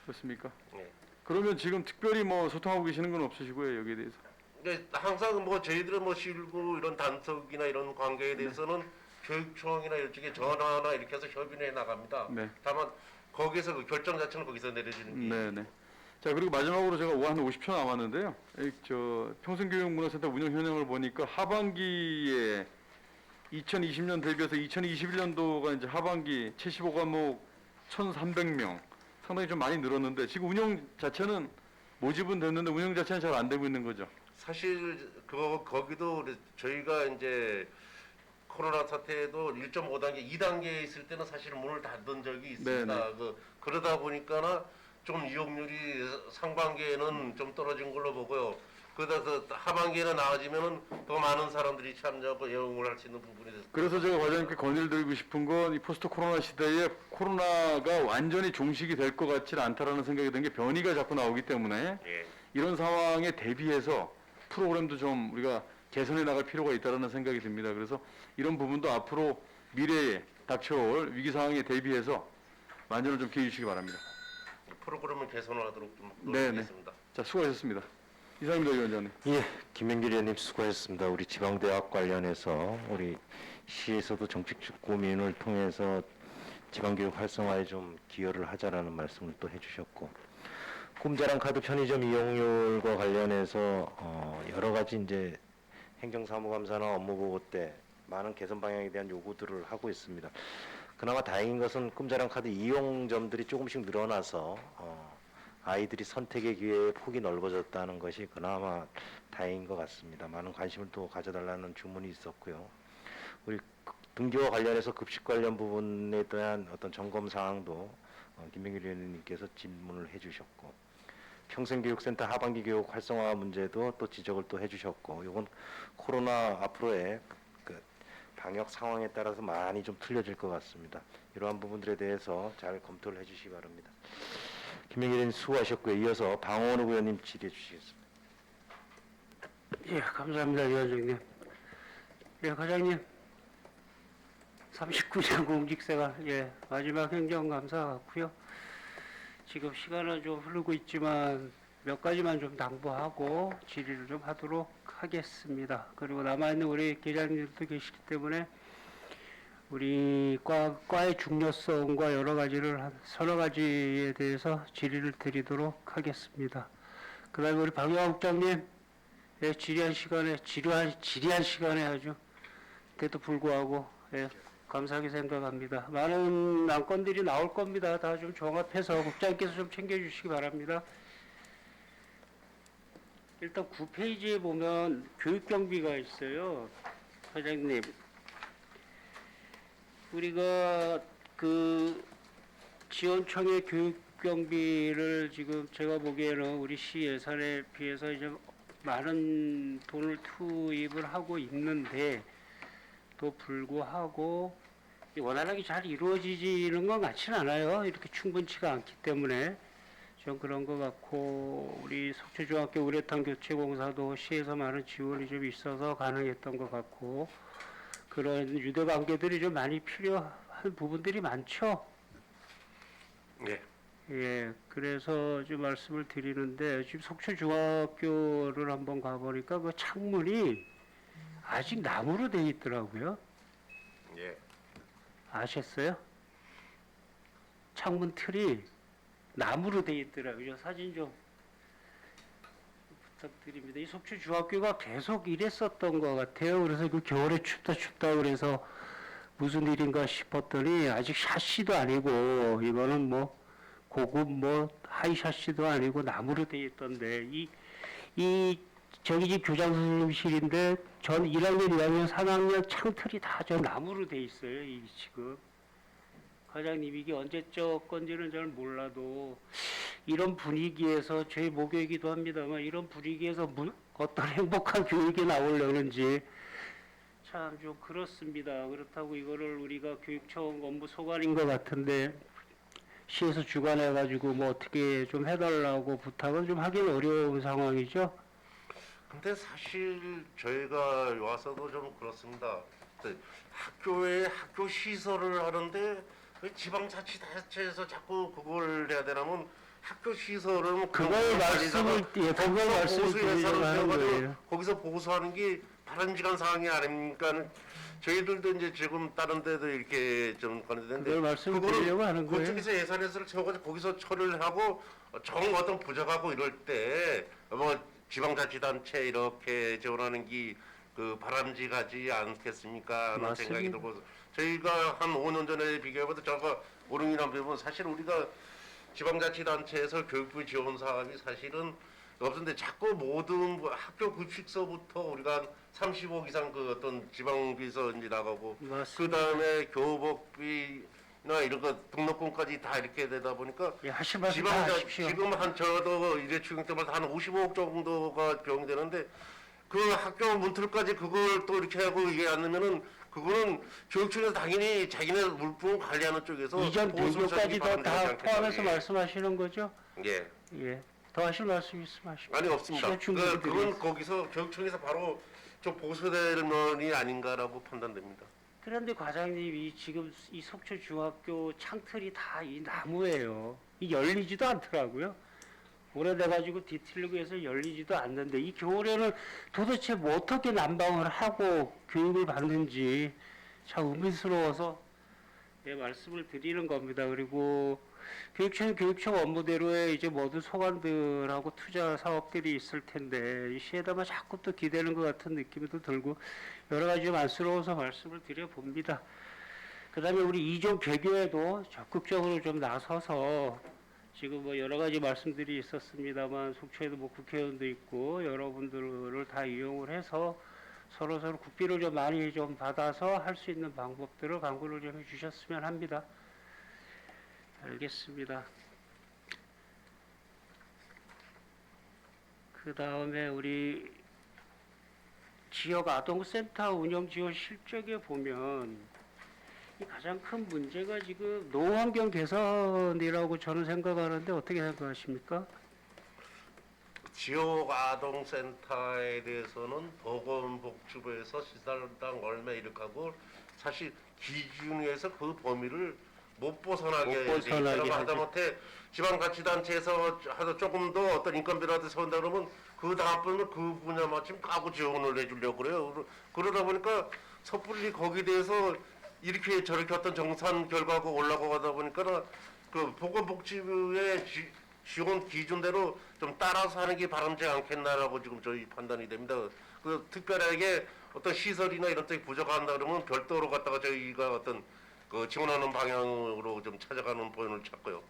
그렇습니까? 예. 그러면 지금 특별히 뭐 소통하고 계시는 건 없으시고요 여기에 대해서? 근데 항상 뭐 저희들은 뭐 실무 이런 단속이나 이런 관계에 대해서는 교육청이나 이쪽에 전화나 이렇게 해서 협의를 해 나갑니다. 네. 다만 거기서 그 결정 자체는 거기서 내려지는 게. 네네. 자 그리고 마지막으로 제가 한 50초 남았는데요. 저 평생교육문화센터 운영 현황을 보니까 하반기에 2020년 대비해서 2021년도가 이제 하반기 75과목 1,300명 상당히 좀 많이 늘었는데 지금 운영 자체는 모집은 됐는데 운영 자체는 잘 안 되고 있는 거죠. 사실 거기도 저희가 이제 코로나 사태에도 1.5단계, 2단계에 있을 때는 사실 문을 닫은 적이 있습니다. 네네. 그러다 보니까는 좀 이용률이 상반기에는 좀 떨어진 걸로 보고요. 그러다 하반기에는 나아지면은 더 많은 사람들이 참여하고 이용을 할 수 있는 부분이 됐습니다. 그래서 제가 과장님께 건의를 드리고 싶은 건 이 포스트 코로나 시대에 코로나가 완전히 종식이 될 것 같지는 않다라는 생각이 든 게 변이가 자꾸 나오기 때문에 예. 이런 상황에 대비해서 프로그램도 좀 우리가 개선해 나갈 필요가 있다라는 생각이 듭니다. 그래서 이런 부분도 앞으로 미래에 닥쳐올 위기 상황에 대비해서 만전을 좀 기해 주시기 바랍니다. 프로그램을 개선하도록 좀 네네. 노력하겠습니다. 자, 수고하셨습니다. 이상입니다, 위원장님. 예, 김명길 의원님 수고하셨습니다. 우리 지방대학 관련해서 우리 시에서도 정책 고민을 통해서 지방교육 활성화에 좀 기여를 하자라는 말씀을 또 해주셨고, 꿈자랑 카드 편의점 이용률과 관련해서 여러 가지 이제 행정사무감사나 업무보고 때 많은 개선 방향에 대한 요구들을 하고 있습니다. 그나마 다행인 것은 꿈자랑 카드 이용점들이 조금씩 늘어나서 아이들이 선택의 기회의 폭이 넓어졌다는 것이 그나마 다행인 것 같습니다. 많은 관심을 또 가져달라는 주문이 있었고요. 우리 등교와 관련해서 급식 관련 부분에 대한 어떤 점검 사항도 김명길 의원님께서 질문을 해주셨고, 평생교육센터 하반기 교육 활성화 문제도 또 지적을 또 해주셨고, 이건 코로나 앞으로의 그 방역 상황에 따라서 많이 좀 틀려질 것 같습니다. 이러한 부분들에 대해서 잘 검토를 해주시기 바랍니다. 김명길 의원님 수고하셨고요. 이어서 방원욱 의원님 질의해 주시겠습니다. 예, 감사합니다, 위원장님. 예, 과장님. 39년 공직생활, 예, 마지막 행정감사 같고요. 지금 시간은 좀 흐르고 있지만 몇 가지만 좀 당부하고 질의를 좀 하도록 하겠습니다. 그리고 남아있는 우리 계장님들도 계시기 때문에 우리 과의 중요성과 여러 가지를 한 서너 가지에 대해서 질의를 드리도록 하겠습니다. 그 다음에 우리 박영학 국장님, 예, 지리한 시간에 아주 그래도 불구하고 예, 감사하게 생각합니다. 많은 안건들이 나올 겁니다. 다 좀 종합해서 국장께서 좀 챙겨주시기 바랍니다. 일단 9페이지에 보면 교육경비가 있어요. 회장님. 우리가 그 지원청의 교육 경비를 지금 제가 보기에는 우리 시 예산에 비해서 이제 많은 돈을 투입을 하고 있는데 또 불구하고 원활하게 잘 이루어지는 것 같지는 않아요. 이렇게 충분치가 않기 때문에 좀 그런 것 같고, 우리 속초중학교 우레탄 교체 공사도 시에서 많은 지원이 좀 있어서 가능했던 것 같고, 그런 유대 관계들이 좀 많이 필요한 부분들이 많죠. 예. 예, 그래서 좀 말씀을 드리는데, 지금 속초중학교를 한번 가보니까 그 창문이 아직 나무로 돼 있더라고요. 예. 아셨어요? 창문 틀이 나무로 돼 있더라고요. 사진 좀 부탁드립니다. 이 속초중학교가 계속 이랬었던 것 같아요. 그래서 그 겨울에 춥다 그래서 무슨 일인가 싶었더니 아직 샤시도 아니고 이거는 뭐 고급 뭐 하이 샤시도 아니고 나무로 돼 있던데 이 저기 집 교장 선생님실인데 전 1학년, 2학년, 3학년 창틀이 다 저 나무로 돼 있어요. 이 지금 과장님 이게 언제적 건지는 잘 몰라도 이런 분위기에서 저희 모교이기도 합니다만 이런 분위기에서 어떤 행복한 교육이 나오려는지 참 좀 그렇습니다. 그렇다고 이거를 우리가 교육청 업무 소관인 것 같은데 시에서 주관해가지고 뭐 어떻게 좀 해달라고 부탁은 좀 하긴 어려운 상황이죠. 근데 사실 저희가 와서도 좀 그렇습니다. 학교에 학교 시설을 하는데 왜 지방자치단체에서 자꾸 그걸 해야 되냐면 학교 시설은 그걸 말씀을 그걸 말씀을 드리려고 하는 거예요. 거기서 보수하는 게 바람직한 사항이 아닙니까? 저희들도 이제 지금 다른 데도 이렇게 좀 건드는데 그걸 말씀을 드리려고 하는 거예요. 그쪽에서 예산에서 채워가지고 거기서 처리를 하고 정 어떤 부족하고 이럴 때 뭐 지방자치단체 이렇게 지원하는 게 그 바람직하지 않겠습니까? 하는 맞습니다. 생각이 들고 저희가 한 5년 전에 비교해봐도 저가 오릉이란 부분 사실 우리가 지방자치단체에서 교육부 지원 사업이 사실은 없는데 자꾸 모든 학교 급식서부터 우리가 한 30억 이상 그 어떤 지방비서 이제 나가고 맞습니다. 그 다음에 교복비나 이런 거 등록금까지 다 이렇게 되다 보니까 예, 하실 말씀 다 하십시오. 지금 한 저도 일회 추경 때마다 한 55억 정도가 비용이 되는데 그 학교 문틀까지 그걸 또 이렇게 하고 이게 안 넣으면은 그거는 교육청에서 당연히 자기네 물품 관리하는 쪽에서 이전 보수적인 배교까지도 발언을 다 하지 않겠다. 포함해서 예. 말씀하시는 거죠? 예. 예. 더 하실 말씀 있으면 하시고. 아니 없습니다. 시간 충분히 그건 드리겠습니다. 거기서 교육청에서 바로 좀 보수될 면이 아닌가라고 판단됩니다. 그런데 과장님이 지금 이 속초 중학교 창틀이 다 이 나무예요. 이 열리지도 않더라고요. 오래돼가지고 뒤틀리고 해서 열리지도 않는데 이 겨울에는 도대체 뭐 어떻게 난방을 하고 교육을 받는지 참 의문스러워서 예, 말씀을 드리는 겁니다. 그리고 교육청 업무대로의 이제 모든 소관들하고 투자 사업들이 있을 텐데 이 시에다가 자꾸 또 기대는 것 같은 느낌도 들고 여러 가지 좀 안쓰러워서 말씀을 드려봅니다. 그 다음에 우리 이종 개교에도 적극적으로 좀 나서서 지금 뭐 여러 가지 말씀들이 있었습니다만 속초에도 뭐 국회의원도 있고 여러분들을 다 이용을 해서 서로 국비를 좀 많이 좀 받아서 할 수 있는 방법들을 강구를 좀 해주셨으면 합니다. 알겠습니다. 그 다음에 우리 지역 아동센터 운영 지원 실적에 보면 이 가장 큰 문제가 지금 노후환경 개선이라고 저는 생각하는데 어떻게 생각하십니까? 지역 아동센터에 대해서는 보건복지부에서 시설당 얼마 이렇게 하고 사실 기준에서 그 범위를 못 벗어나게 벗어나게 하다못해 지방자치단체에서 하도 조금 더 어떤 인건비라도 세운다 그러면 그 다음번은 그 분야 마침 까고 지원을 해주려고 그래요. 그러다 보니까 섣불리 거기에 대해서 이렇게 저렇게 어떤 정산 결과가 올라가다 보니까 그 보건복지부의 지원 기준대로 좀 따라서 하는 게 바람직지 않겠나라고 지금 저희 판단이 됩니다. 그 특별하게 어떤 시설이나 이런 쪽이 부족한다 그러면 별도로 갖다가 저희가 어떤 그 지원하는 방향으로 좀 찾아가는 본을 찾고요.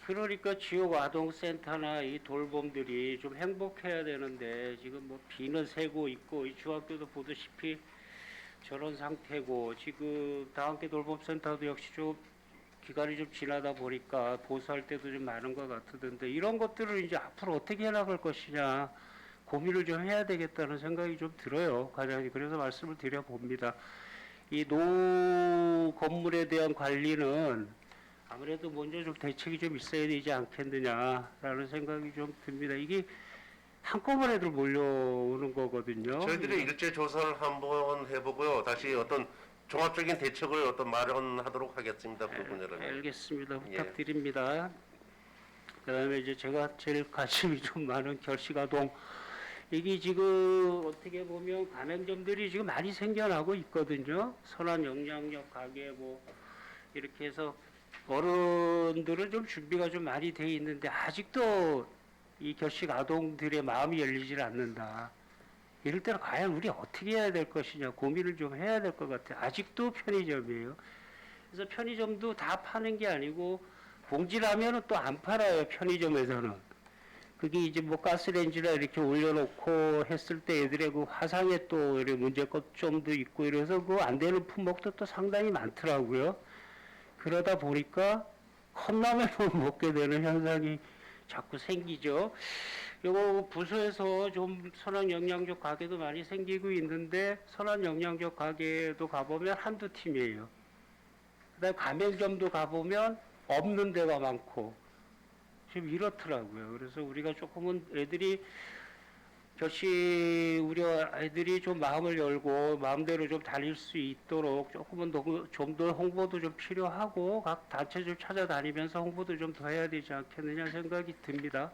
그러니까 지역 아동센터나 이 돌봄들이 좀 행복해야 되는데 지금 뭐 비는 새고 있고 이 중학교도 보다시피 저런 상태고 지금 다함께 돌봄센터도 역시 좀 기간이 좀 지나다 보니까 보수할 때도 좀 많은 것 같던데 이런 것들을 이제 앞으로 어떻게 해나갈 것이냐 고민을 좀 해야 되겠다는 생각이 좀 들어요, 과장님. 그래서 말씀을 드려봅니다. 이 노 건물에 대한 관리는 아무래도 먼저 좀 대책이 좀 있어야 되지 않겠느냐라는 생각이 좀 듭니다. 이게 한꺼번에들 몰려오는 거거든요. 저희들이 일제 조사를 한번 해보고요. 다시 어떤 종합적인 대책을 어떤 마련하도록 하겠습니다. 그 분야는. 알겠습니다. 예. 부탁드립니다. 그다음에 이제 제가 제일 관심이 좀 많은 결식아동. 이게 지금 어떻게 보면 가맹점들이 지금 많이 생겨나고 있거든요. 선한 영향력 가게 뭐 이렇게 해서 어른들은 좀 준비가 좀 많이 돼 있는데 아직도 이 결식 아동들의 마음이 열리질 않는다. 이럴 때는 과연 우리 어떻게 해야 될 것이냐 고민을 좀 해야 될 것 같아요. 아직도 편의점이에요. 그래서 편의점도 다 파는 게 아니고 봉지라면은 또 안 팔아요, 편의점에서는. 그게 이제 뭐 가스레인지나 이렇게 올려놓고 했을 때 애들의 그 화상에 또 이렇게 문제점도 있고 이래서 그 안 되는 품목도 또 상당히 많더라고요. 그러다 보니까 컵라면을 먹게 되는 현상이 자꾸 생기죠. 요거 부서에서 좀 선한 영양적 가게도 많이 생기고 있는데 선한 영양적 가게도 가보면 한두 팀이에요. 그다음에 가맹점도 가보면 없는 데가 많고 지금 이렇더라고요. 그래서 우리가 조금은 애들이 우리 아이들이 좀 마음을 열고 마음대로 좀 다닐 수 있도록 조금은 좀 더 홍보도 좀 필요하고 각 단체 좀 찾아다니면서 홍보도 좀 더 해야 되지 않겠느냐 생각이 듭니다.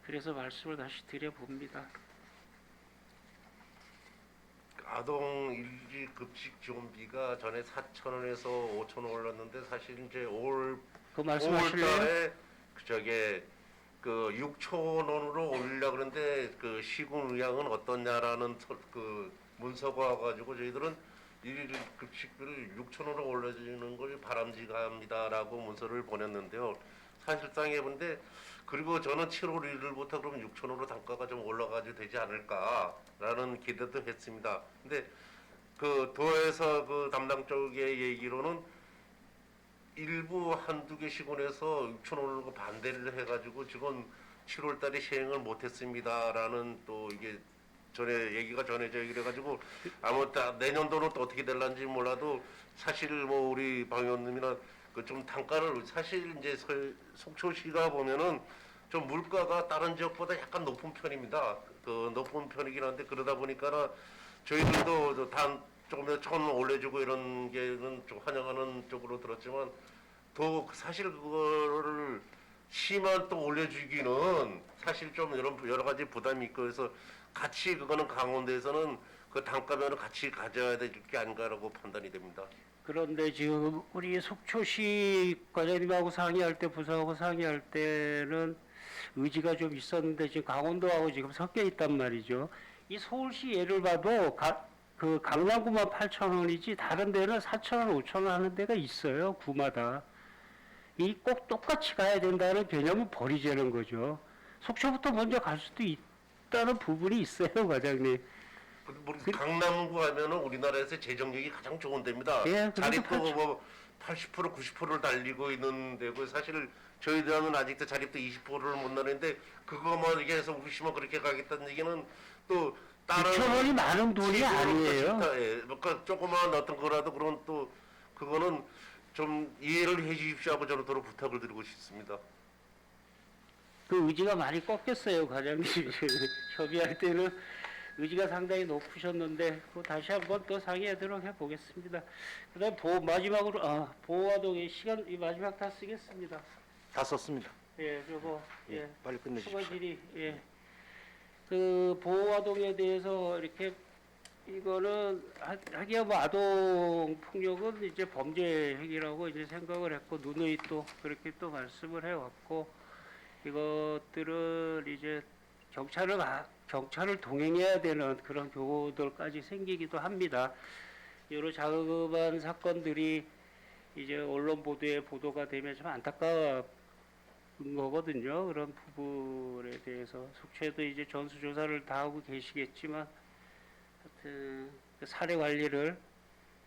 그래서 말씀을 다시 드려봅니다. 아동 일지 급식 지원비가 전에 4,000원에서 5,000원 올랐는데 사실 이제 그 말씀하실래요? 5월달에 그 6,000원으로 올리려 그러는데 그 시군 의향은 어떠냐라는 그 문서가 와가지고 저희들은 일 급식비를 6,000원으로 올려주는 걸 바람직합니다라고 문서를 보냈는데요. 사실상 해본데 그리고 저는 7월 1일부터 그럼 6,000원으로 단가가 좀 올라가도 되지 않을까라는 기대도 했습니다. 근데 그 도에서 그 담당 쪽의 얘기로는 일부 한두 개 시군에서 6,000원으로 반대를 해가지고 지금 7월 달에 시행을 못했습니다라는 또 이게 전에 얘기가 전해져 그래가지고 아무 내년도는 또 어떻게 될런지 몰라도 사실 뭐 우리 방 의원님이나 그 좀 단가를 사실 이제 속초시가 보면은 좀 물가가 다른 지역보다 약간 높은 편입니다. 그 높은 편이긴 한데 그러다 보니까 저희들도 조금 더 천 올려주고 이런 게는 좀 환영하는 쪽으로 들었지만 더 사실 그거를 시만 또 올려주기는 사실 좀 여러 가지 부담이 있고 그래서 같이 그거는 강원도에서는 그 단가면은 같이 가져야 될 게 아닌가라고 판단이 됩니다. 그런데 지금 우리 속초시 과장님하고 상의할 때 부서하고 상의할 때는 의지가 좀 있었는데 지금 강원도하고 지금 섞여 있단 말이죠. 이 서울시 예를 봐도 그 강남구만 8,000원이지 다른 데는 4,000원, 5,000원 하는 데가 있어요. 구마다. 이 꼭 똑같이 가야 된다는 개념은 버리자는 거죠. 속초부터 먼저 갈 수도 있다는 부분이 있어요, 과장님. 강남구 하면은 우리나라에서 재정력이 가장 좋은 데입니다. 예, 자립도 뭐 80%, 90%를 달리고 있는 데고 사실 저희들은 아직도 자립도 20%를 못 나는데 그거만 얘기 해서 우리시만 그렇게 가겠다는 얘기는 또 다른 6,000원이 많은 돈이 아니에요. 예, 그러니까 조그만 어떤 거라도 그런 또 그거는 좀 이해를 해 주십시오 하고 저는 도로 부탁을 드리고 싶습니다. 그 의지가 많이 꺾였어요, 과장님. 협의할 때는 의지가 상당히 높으셨는데 그거 다시 한번 또 상의하도록 해보겠습니다. 그다음 마지막으로 보호아동의 시간 이 마지막 다 쓰겠습니다. 다 썼습니다. 예, 저거 예, 빨리 끝내주십시오. 수고질이 예. 그 보호아동에 대해서 이렇게 이거는 하기야 뭐 아동 폭력은 이제 범죄 행위라고 이제 생각을 했고 누누이 또 그렇게 또 말씀을 해왔고 이것들은 이제 경찰을 동행해야 되는 그런 교도들까지 생기기도 합니다. 여러 자그마한 사건들이 이제 언론 보도가 되면 좀 안타까운 거거든요. 그런 부분에 대해서 속초에도 이제 전수조사를 다 하고 계시겠지만 하여튼 그 사례 관리를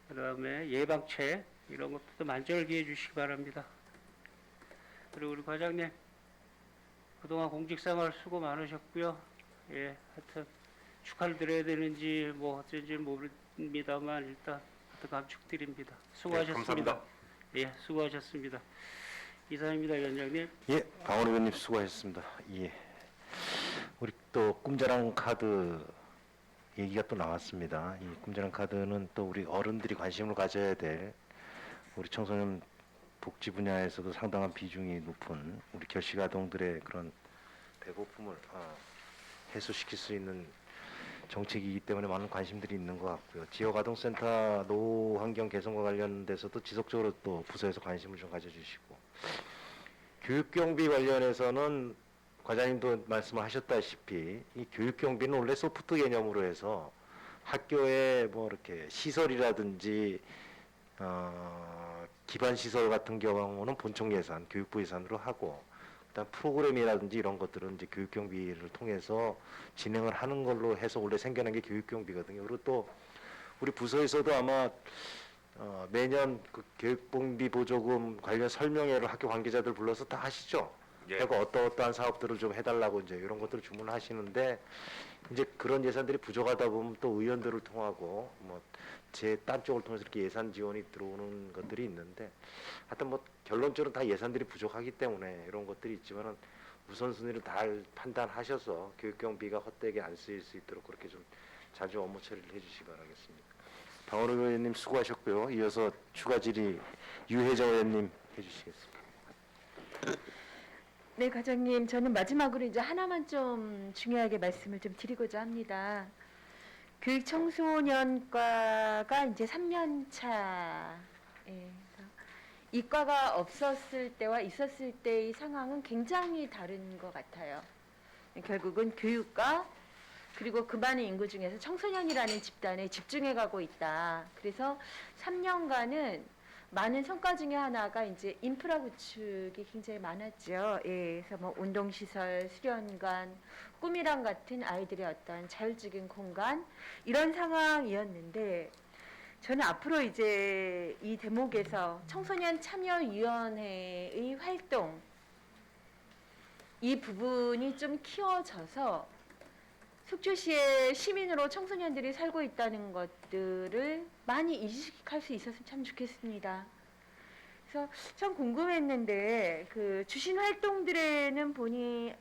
그다음에 예방책 이런 것도 만절기해 주시기 바랍니다. 그리고 우리 과장님 그동안 공직생활 수고 많으셨고요. 예, 하여튼 축하를 드려야 되는지 뭐 어쩐지 모릅니다만 일단 하여튼 감축드립니다. 수고하셨습니다. 감사합니다. 예, 수고하셨습니다. 이상입니다, 위원장님. 예, 강원 의원님 수고하셨습니다. 예. 우리 또 꿈자랑 카드 얘기가 또 나왔습니다. 이 꿈자랑 카드는 또 우리 어른들이 관심을 가져야 될 우리 청소년 복지 분야에서도 상당한 비중이 높은 우리 결식 아동들의 그런 배고픔을 해소시킬 수 있는 정책이기 때문에 많은 관심들이 있는 것 같고요. 지역아동센터 노후 환경 개선과 관련돼서도 지속적으로 또 부서에서 관심을 좀 가져주시고, 교육경비 관련해서는 과장님도 말씀하셨다시피 이 교육경비는 원래 소프트 개념으로 해서 학교에 뭐 이렇게 시설이라든지 기반 시설 같은 경우는 본청 예산, 교육부 예산으로 하고, 그다음 프로그램이라든지 이런 것들은 이제 교육경비를 통해서 진행을 하는 걸로 해서 원래 생겨난 게 교육경비거든요. 그리고 또 우리 부서에서도 아마 매년 그 교육경비 보조금 관련 설명회를 학교 관계자들 불러서 다 하시죠. 예. 그리고 어떠한 사업들을 좀 해달라고 이제 이런 것들을 주문하시는데, 이제 그런 예산들이 부족하다 보면 또 의원들을 통하고 뭐 제 딴 쪽을 통해서 이렇게 예산 지원이 들어오는 것들이 있는데, 하여튼 뭐 결론적으로 다 예산들이 부족하기 때문에 이런 것들이 있지만은 우선순위를 잘 판단하셔서 교육경비가 헛되게 안 쓰일 수 있도록 그렇게 좀 자주 업무 처리를 해주시기 바라겠습니다. 방원호 의원님 수고하셨고요. 이어서 추가 질의 유혜정 의원님 해주시겠습니다. 네, 과장님, 저는 마지막으로 이제 하나만 좀 중요하게 말씀을 좀 드리고자 합니다. 교육청소년과가 이제 3년 차. 예, 그래서 이과가 없었을 때와 있었을 때의 상황은 굉장히 다른 것 같아요. 결국은 교육과 그리고 그 많은 인구 중에서 청소년이라는 집단에 집중해 가고 있다. 그래서 3년간은 많은 성과 중에 하나가 이제 인프라 구축이 굉장히 많았죠. 예, 그래서 뭐 운동시설, 수련관, 꿈이랑 같은 아이들의 어떤 자율적인 공간, 이런 상황이었는데, 저는 앞으로 이제 이 대목에서 청소년 참여위원회의 활동, 이 부분이 좀 키워져서 속초시의 시민으로 청소년들이 살고 있다는 것들을 많이 인식할 수 있었으면 참 좋겠습니다. 그래서 참 궁금했는데, 그 주신 활동들에는 보니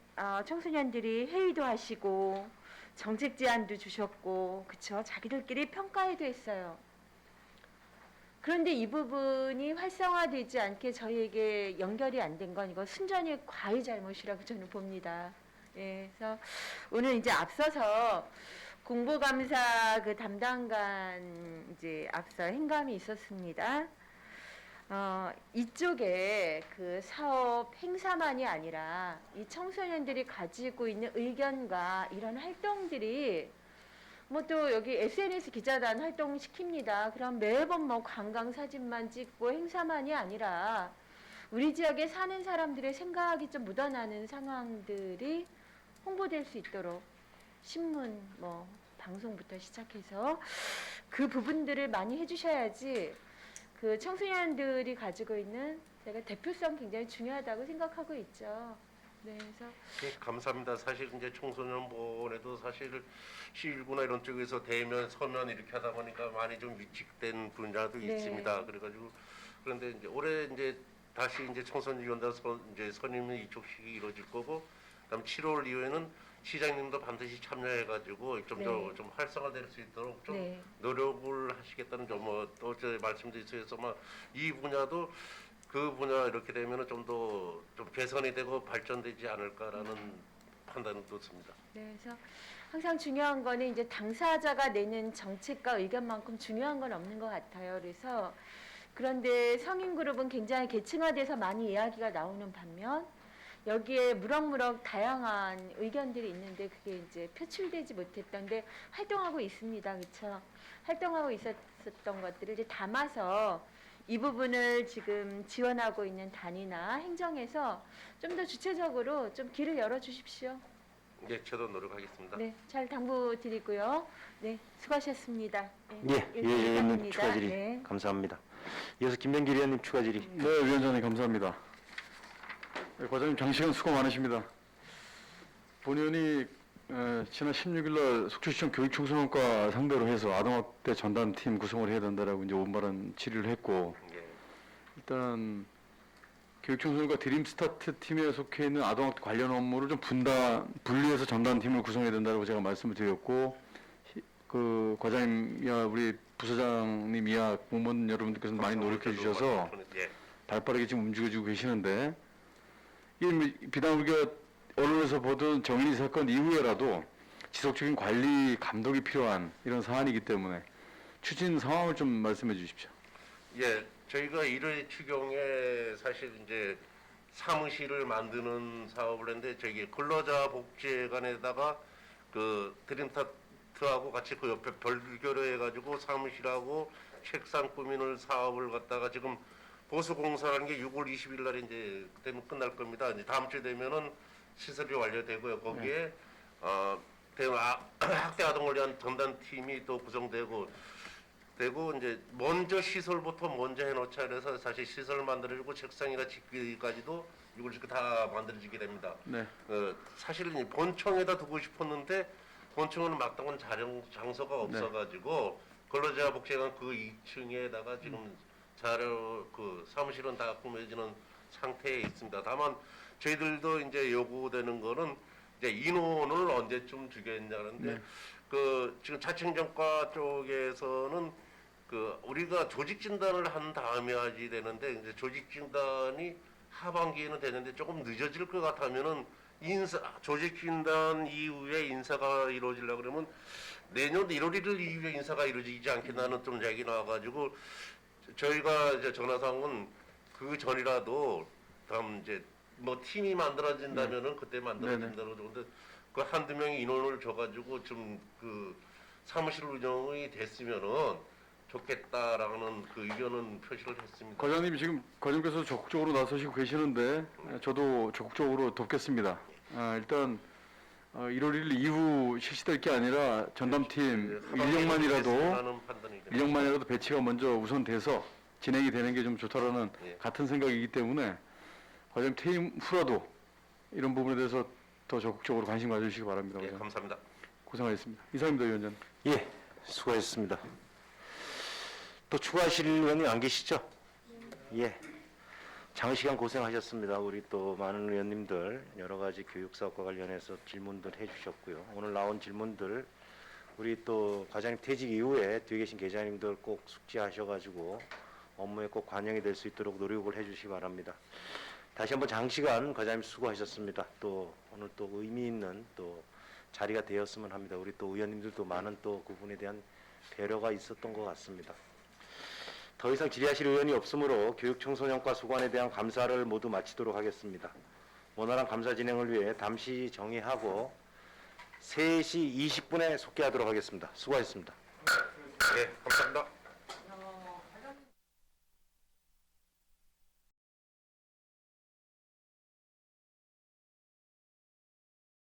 청소년들이 회의도 하시고 정책 제안도 주셨고, 그쵸? 자기들끼리 평가회도 했어요. 그런데 이 부분이 활성화되지 않게 저희에게 연결이 안 된 건 이거 순전히 과의 잘못이라고 저는 봅니다. 예, 그래서 오늘 이제 앞서서 공보감사 그 담당관 이제 앞서 행감이 있었습니다. 이쪽에 그 사업 행사만이 아니라 이 청소년들이 가지고 있는 의견과 이런 활동들이 뭐 또 여기 SNS 기자단 활동 시킵니다. 그럼 매번 뭐 관광 사진만 찍고 행사만이 아니라 우리 지역에 사는 사람들의 생각이 좀 묻어나는 상황들이 홍보될 수 있도록 신문, 뭐 방송부터 시작해서 그 부분들을 많이 해주셔야지 그 청소년들이 가지고 있는 제가 대표성 굉장히 중요하다고 생각하고 있죠. 네, 그래서 네, 감사합니다. 사실 이제 청소년본에도 사실 시일구나 이런 쪽에서 대면 서면 이렇게 하다 보니까 많이 좀 위축된 분야도 네. 있습니다. 그래가지고 그런데 이제 올해 이제 다시 이제 청소년위원회 이제 선임이 이쪽식이 이루어질 거고, 그다음 7월 이후에는 시장님도 반드시 참여해가지고 좀 더 네. 좀 활성화될 수 있도록 좀 네. 노력을 하시겠다는 점, 뭐또저 말씀도 있어서 이 분야도 그 분야 이렇게 되면은 좀 더 좀 개선이 되고 발전되지 않을까라는 판단도 듭니다. 네, 그래서 항상 중요한 거는 이제 당사자가 내는 정책과 의견만큼 중요한 건 없는 것 같아요. 그래서 그런데 성인 그룹은 굉장히 계층화돼서 많이 이야기가 나오는 반면 여기에 무럭무럭 다양한 의견들이 있는데 그게 이제 표출되지 못했던데 활동하고 있습니다. 그렇죠? 활동하고 있었던 것들을 이제 담아서 이 부분을 지금 지원하고 있는 단위나 행정에서 좀 더 주체적으로 좀 길을 열어 주십시오. 네, 저도 노력하겠습니다. 네, 잘 당부드리고요. 네, 수고하셨습니다. 예, 유혜정 의원님 감사합니다. 추가 질의 네. 감사합니다. 이어서 김명길 의원님 추가 질의. 네, 위원장님 감사합니다. 네, 과장님 장시간 수고 많으십니다. 본 의원이 지난 16일 날 속초시청 교육청소년과 상대로 해서 아동학대 전담팀 구성을 해야 된다라고 이제 올바른 질의를 했고, 일단 교육청소년과 드림스타트 팀에 속해 있는 아동학대 관련 업무를 좀 분리해서 전담팀을 구성해야 된다고 제가 말씀을 드렸고, 그 과장님이야 우리 부서장님이야 공무원 여러분들께서 많이 노력해 주셔서 발빠르게 지금 움직여주고 계시는데, 이게 비단 우리가 언론에서 보던 정인이 사건 이후에라도 지속적인 관리 감독이 필요한 이런 사안이기 때문에 추진 상황을 좀 말씀해 주십시오. 예, 저희가 1회 추경에 사실 이제 사무실을 만드는 사업을 했는데 저기 근로자 복지관에다가 그 드림스타트하고 같이 그 옆에 별개로 해가지고 사무실하고 책상 꾸미는 사업을 갖다가 지금 보수공사라는 게 6월 20일 날 이제 되면 끝날 겁니다. 이제 다음 주 되면은 시설이 완료되고요. 거기에 학대 아동을 위한 전담팀이 또 구성되고 이제 먼저 시설부터 먼저 해놓자 그래서 사실 시설 만들어주고 책상이나 집기까지도 6월 20일 다 만들어지게 됩니다. 네. 사실은 본청에다 두고 싶었는데 본청은 마땅한 장소가 없어가지고 근로자 복지관 그 2층에다가 지금 자료 그 사무실은 다 꾸며지는 상태에 있습니다. 다만 저희들도 이제 요구되는 거는 이제 인원을 언제쯤 주겠냐는데 그 지금 자칭정과 쪽에서는 그 우리가 조직 진단을 한 다음에 하지 되는데 이제 조직 진단이 하반기에는 되는데 조금 늦어질 것 같으면은 조직 진단 이후에 인사가 이루어지려고 그러면 내년 1월 1일 이후에 인사가 이루어지지 않겠나는 좀 얘기 나와가지고 저희가 이제 전화상은 그 전이라도 다음 이제 뭐 팀이 만들어진다면은 그때 만들어진다고 그러는데 그 한두 명이 인원을 줘가지고 좀 그 사무실 운영이 됐으면은 좋겠다라는 그 의견은 표시를 했습니다. 과장님이 지금 과장님께서 적극적으로 나서시고 계시는데 저도 적극적으로 돕겠습니다. 일단 1월 1일 이후 실시될 게 아니라 전담팀 인력만이라도 배치가 먼저 우선돼서 진행이 되는 게 좀 좋다라는 같은 생각이기 때문에 과장님 퇴임 후라도 이런 부분에 대해서 더 적극적으로 관심 가져주시기 바랍니다. 예, 과장님. 감사합니다. 고생하셨습니다. 이상입니다, 위원장님. 예, 수고하셨습니다. 또 추가하실 의원님 안 계시죠? 예. 장시간 고생하셨습니다. 우리 또 많은 의원님들 여러 가지 교육 사업과 관련해서 질문들 해주셨고요. 오늘 나온 질문들 우리 또 과장님 퇴직 이후에 뒤에 계신 계장님들 꼭 숙지하셔가지고 업무에 꼭 반영이 될 수 있도록 노력을 해주시기 바랍니다. 다시 한번 장시간 과장님 수고하셨습니다. 또 오늘 또 의미 있는 또 자리가 되었으면 합니다. 우리 또 의원님들도 많은 또 그분에 대한 배려가 있었던 것 같습니다. 더 이상 질의하실 의원이 없으므로 교육청소년과 소관에 대한 감사를 모두 마치도록 하겠습니다. 원활한 감사 진행을 위해 잠시 정의하고 3시 20분에 속개하도록 하겠습니다. 수고하셨습니다. 예, 감사합니다.